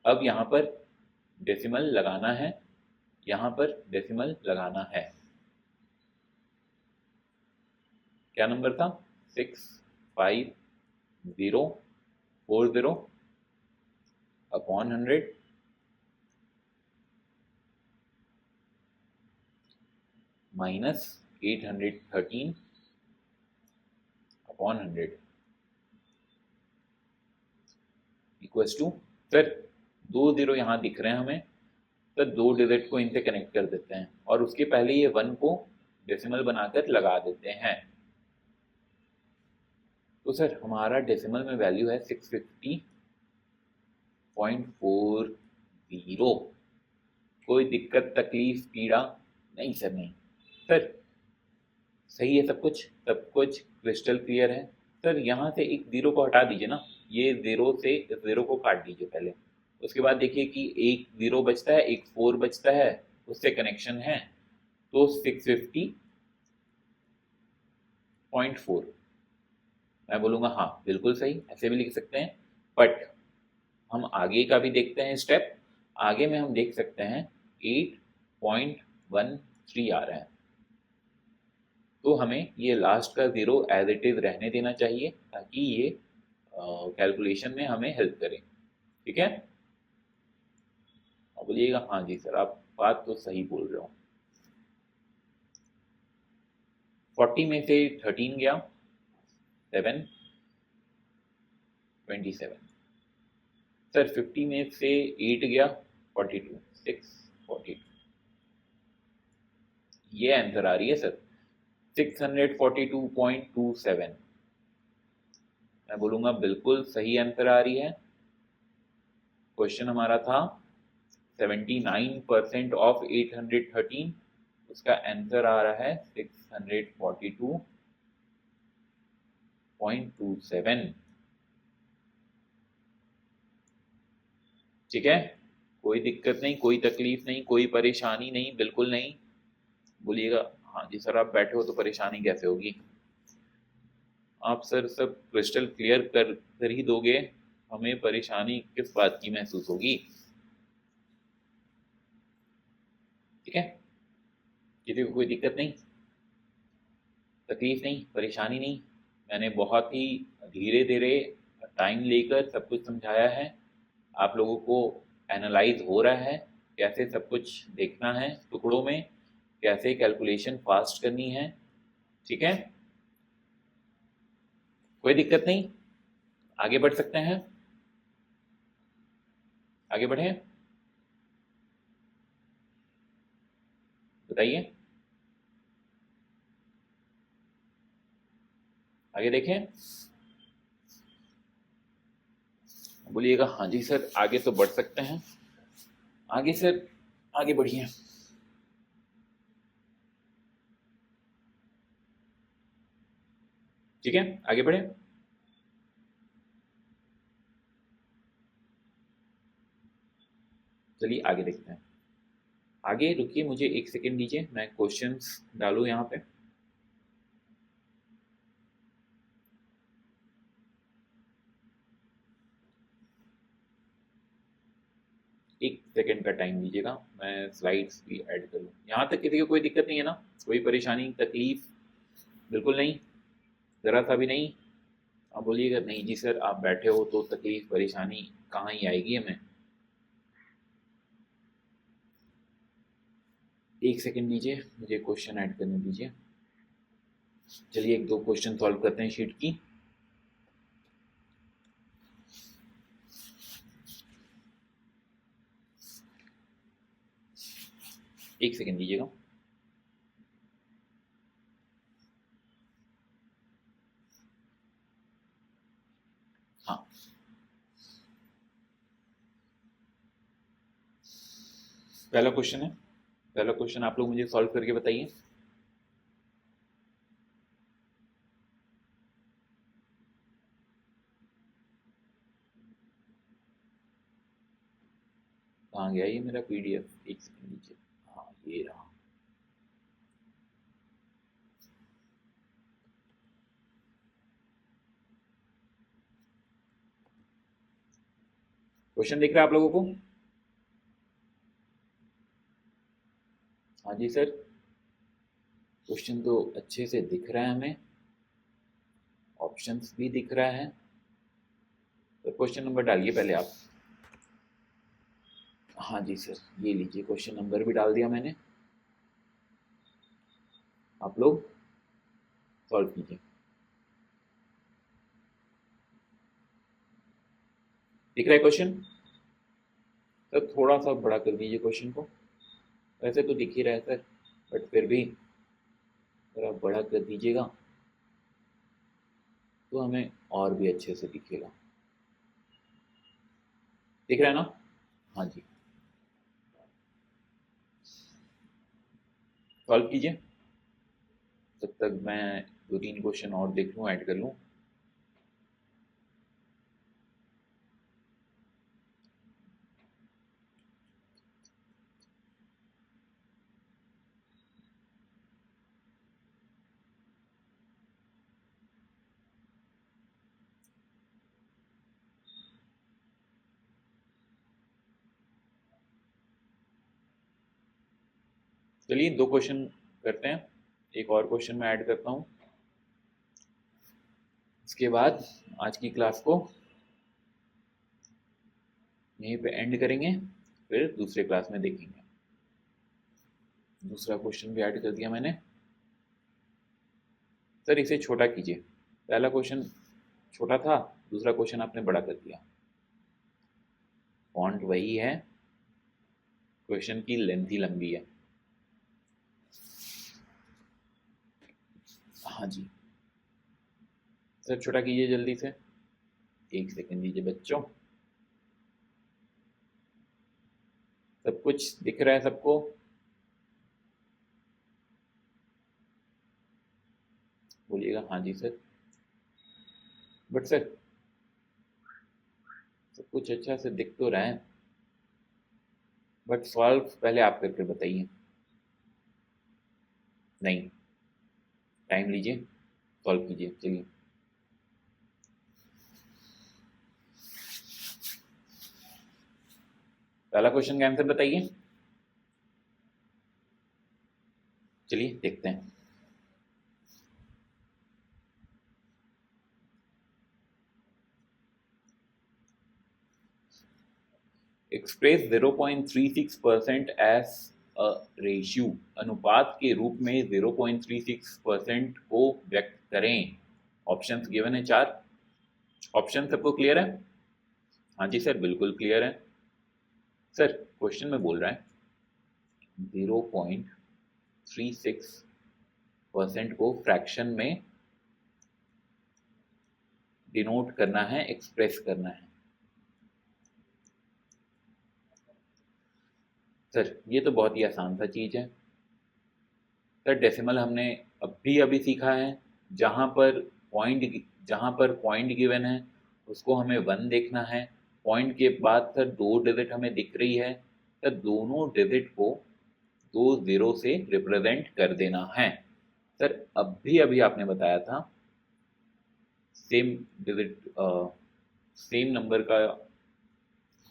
अब यहाँ पर डेसिमल लगाना है, यहाँ पर डेसिमल लगाना है। क्या नंबर था? 65040 upon 100 minus 813 upon 100 equals to, sir 2 zero यहाँ दिख रहे हैं हमें, तो 2 डिजिट को इनसे कनेक्ट कर देते हैं और उसके पहले ये 1 को डेसिमल बनाकर लगा देते हैं। तो सर हमारा डेसिमल में वैल्यू है 650.40। कोई दिक्कत तकलीफ पीड़ा नहीं सर? नहीं सर, सही है सब कुछ क्रिस्टल क्लियर है। सर यहाँ से एक ज़ीरो को हटा दीजिए ना, ये ज़ीरो से इस ज़ीरो को काट दीजिए पहले। उसके बाद देखिए कि एक ज़ीरो बचता है, एक 4 बचता है, उससे कनेक्शन है। तो 650.4 मैं बोलूँगा हाँ बिल्कुल सही, ऐसे भी लिख सकते हैं। बट हम आगे का भी देखते हैं स्टेप। आगे में हम देख सकते हैं 8.13 आ रहा है, तो हमें ये लास्ट का ज़ीरो एज इट इज़ रहने देना चाहिए ताकि ये कैलकुलेशन में हमें हेल्प करे। ठीक है, अब बोलिएगा हाँ जी सर आप बात तो सही बोल रहे हो। 40 में से 13 गया 7 27। सर 50 में से 8 गया 42 6 42। ये आंसर आ रही है सर 642.27। मैं बोलूँगा बिल्कुल सही आंसर आ रही है। क्वेश्चन हमारा था 79% ऑफ 813, उसका आंसर आ रहा है 642.27। ठीक है, कोई दिक्कत नहीं, कोई तकलीफ नहीं, कोई परेशानी नहीं, बिल्कुल नहीं। बोलिएगा हाँ जी सर आप बैठे हो तो परेशानी कैसे होगी? आप सर सब क्रिस्टल क्लियर कर ही दोगे, हमें परेशानी किस बात की महसूस होगी? ठीक है, किसी को कोई दिक्कत नहीं, तकलीफ नहीं, परेशानी नहीं। मैंने बहुत ही धीरे धीरे टाइम लेकर सब कुछ समझाया है। आप लोगों को एनालाइज हो रहा है कैसे सब कुछ देखना है टुकड़ों में, कैसे कैलकुलेशन फास्ट करनी है। ठीक है, कोई दिक्कत नहीं, आगे बढ़ सकते हैं। आगे बढ़े, बताइए, आगे देखें। बोलिएगा हाँ जी सर आगे तो बढ़ सकते हैं। आगे सर आगे बढ़िए। ठीक है, आगे बढ़े। चलिए आगे देखते हैं। आगे रुकिए, मुझे एक सेकेंड दीजिए, मैं क्वेश्चंस डालूं यहाँ पे। एक सेकेंड का टाइम दीजिएगा, मैं स्लाइड्स भी ऐड कर लूँ। यहाँ तक किसी को कोई दिक्कत नहीं है ना, कोई परेशानी तकलीफ? बिल्कुल नहीं, ज़रा सा भी नहीं। आप बोलिएगा नहीं जी सर आप बैठे हो तो तकलीफ परेशानी कहाँ ही आएगी हमें। एक सेकंड दीजिए, मुझे क्वेश्चन ऐड करने दीजिए। चलिए एक दो क्वेश्चन सॉल्व करते हैं शीट की। एक सेकंड दीजिएगा। हाँ, पहला क्वेश्चन है। पहला क्वेश्चन आप लोग मुझे सॉल्व करके बताइए। कहाँ गया ये मेरा पीडीएफ? एक सेकंड दीजिए। हाँ, ये रहा। क्वेश्चन दिख रहा है आप लोगों को? हाँ जी सर, क्वेश्चन तो अच्छे से दिख रहा है हमें, ऑप्शंस भी दिख रहा है। तो क्वेश्चन नंबर डालिए पहले आप। हाँ जी सर, ये लीजिए, क्वेश्चन नंबर भी डाल दिया मैंने। आप लोग सॉल्व कीजिए। दिख रहा है क्वेश्चन? सर थोड़ा सा बड़ा कर दीजिए क्वेश्चन को। वैसे तो दिख ही रहा है सर, बट फिर भी थोड़ा बड़ा कर दीजिएगा तो हमें और भी अच्छे से दिखेगा। दिख रहा है ना? हाँ जी, सॉल्व कीजिए। तब तक मैं दो तीन क्वेश्चन और देख लूँ, ऐड कर लूँ। चलिए दो क्वेश्चन करते हैं, एक और क्वेश्चन मैं ऐड करता हूँ। इसके बाद आज की क्लास को यहीं पे एंड करेंगे, फिर दूसरे क्लास में देखेंगे। दूसरा क्वेश्चन भी ऐड कर दिया मैंने। सर इसे छोटा कीजिए। पहला क्वेश्चन छोटा था, दूसरा क्वेश्चन आपने बड़ा कर दिया। फॉन्ट वही है, क्वेश्चन की लेंथ ही लंबी है। हाँ जी सर, छोटा कीजिए जल्दी से। एक सेकंड दीजिए बच्चों। सब कुछ दिख रहा है सबको? बोलिएगा हाँ जी सर। बट सर सब कुछ अच्छा से दिख तो रहा है, बट सॉल्व पहले आप करके बताइए। नहीं, टाइम लीजिए, सॉल्व कीजिए। चलिए पहला क्वेश्चन का आंसर बताइए। चलिए देखते हैं। एक्सप्रेस 0.36% एज अ रेशियो, अनुपात के रूप में 0.36% को व्यक्त करें। ऑप्शंस गिवन है चार। ऑप्शन सबको क्लियर है? हाँ जी सर, बिल्कुल क्लियर है। सर क्वेश्चन में बोल रहा है 0.36% को फ्रैक्शन में डिनोट करना है, एक्सप्रेस करना है। सर ये तो बहुत ही आसान सा चीज़ है। सर डेसिमल हमने अभी अभी सीखा है। जहाँ पर जहाँ पर पॉइंट गिवन है उसको हमें 1 देखना है। पॉइंट के बाद सर दो डिजिट हमें दिख रही है, सर दोनों डिजिट को दो जीरो से रिप्रेजेंट कर देना है। सर अभी अभी आपने बताया था सेम डिजिट, सेम नंबर का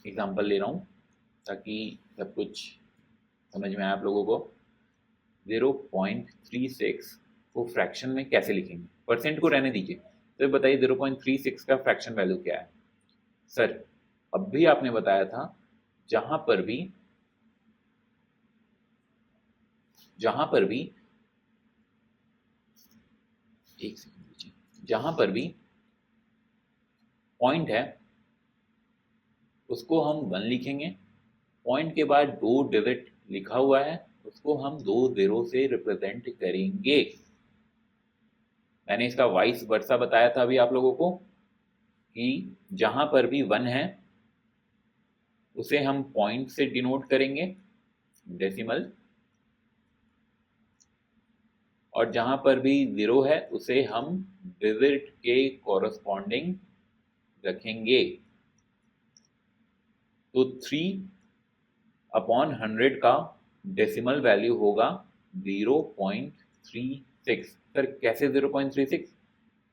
एग्जांपल ले रहा हूँ ताकि सब कुछ समझ में आए आप लोगों को। 0.36 को फ्रैक्शन में कैसे लिखेंगे? परसेंट को रहने दीजिए, तो बताइए 0.36 का फ्रैक्शन वैल्यू क्या है? सर अब भी आपने बताया था जहां पर भी जहां पर भी एक सेकंड, जहां पर भी पॉइंट है उसको हम 1 लिखेंगे। पॉइंट के बाद 2 डिजिट लिखा हुआ है उसको हम 2 0 से रिप्रेजेंट करेंगे। मैंने इसका वाइस वर्सा बताया था अभी आप लोगों को कि जहां पर भी 1 है उसे हम पॉइंट से डिनोट करेंगे, डेसिमल, और जहां पर भी 0 है उसे हम डिजिट के कॉरस्पॉन्डिंग रखेंगे। तो 3/100 का डेसिमल वैल्यू होगा 0.36। सर कैसे 0.36?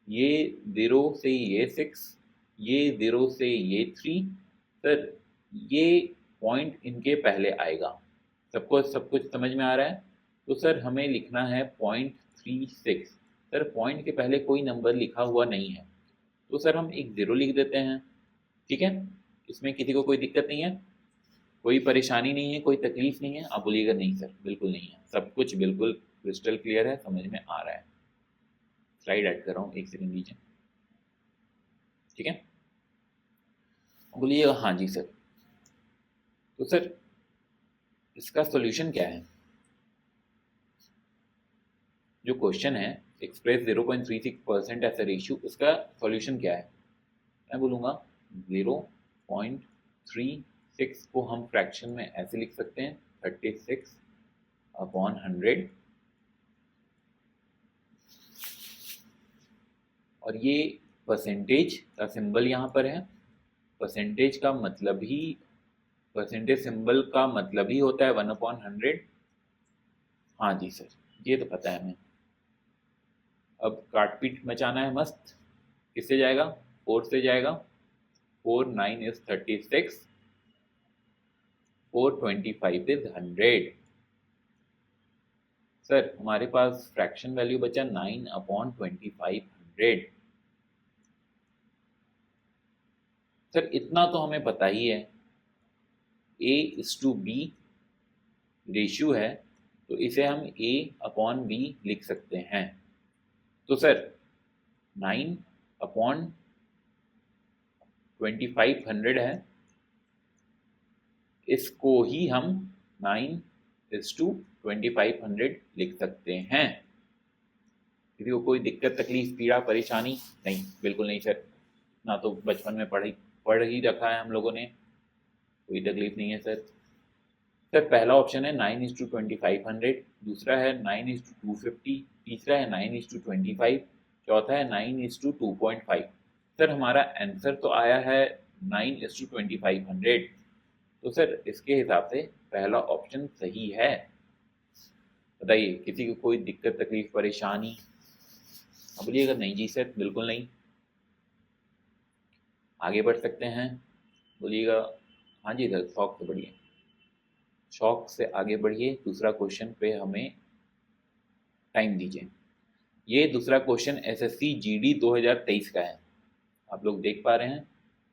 ये 0 से ये 6, ये 0 से ये 3, सर ये पॉइंट इनके पहले आएगा। सबको सब कुछ समझ में आ रहा है? तो सर हमें लिखना है 0.36। सर पॉइंट के पहले कोई नंबर लिखा हुआ नहीं है तो सर हम एक 0 लिख देते हैं। ठीक है, इसमें किसी को कोई दिक्कत नहीं है, कोई परेशानी नहीं है, कोई तकलीफ नहीं है? आप बोलिएगा नहीं सर बिल्कुल नहीं है, सब कुछ बिल्कुल क्रिस्टल क्लियर है, समझ में आ रहा है। स्लाइड ऐड कर रहा हूँ, एक सेकंड दीजिए। ठीक है, बोलिएगा हाँ जी सर। तो सर इसका सॉल्यूशन क्या है? जो क्वेश्चन है एक्सप्रेस 0.36% एज अ रेशियो, उसका सॉल्यूशन क्या है? मैं बोलूँगा 0.36 को हम फ्रैक्शन में ऐसे लिख सकते हैं 36/100, और ये परसेंटेज का सिंबल यहाँ पर है। परसेंटेज का मतलब ही, परसेंटेज सिंबल का मतलब ही होता है 1/100। हाँ जी सर, ये तो पता है हमें। अब काटपीट मचाना है मस्त। किससे जाएगा? 4 से जाएगा। 4 9 is 36, 4 25 is 100। सर हमारे पास फ्रैक्शन वैल्यू बचा 9/2500। सर इतना तो हमें पता ही है, A/B रेशियो है तो इसे हम A/B लिख सकते हैं। तो सर 9/2500 है, इसको ही हम 9/2500 लिख सकते हैं। किसी को कोई दिक्कत तकलीफ पीड़ा परेशानी? नहीं, बिल्कुल नहीं सर, ना तो बचपन में पढ़ ही रखा है हम लोगों ने, कोई तकलीफ नहीं है सर। सर पहला ऑप्शन है 9/2500, दूसरा है 9/250, तीसरा है 9/25, चौथा है 9/2.5। सर हमारा आंसर तो आया है 9/2500। तो सर इसके हिसाब से पहला ऑप्शन सही है। बताइए किसी को कोई दिक्कत तकलीफ परेशानी? अब बोलिएगा नहीं जी सर बिल्कुल नहीं। आगे बढ़ सकते हैं, बोलिएगा हाँ जी सर, शौक से बढ़िए, शौक से आगे बढ़िए। दूसरा क्वेश्चन पे हमें टाइम दीजिए। ये दूसरा क्वेश्चन SSC GD 2023 का है, आप लोग देख पा रहे हैं।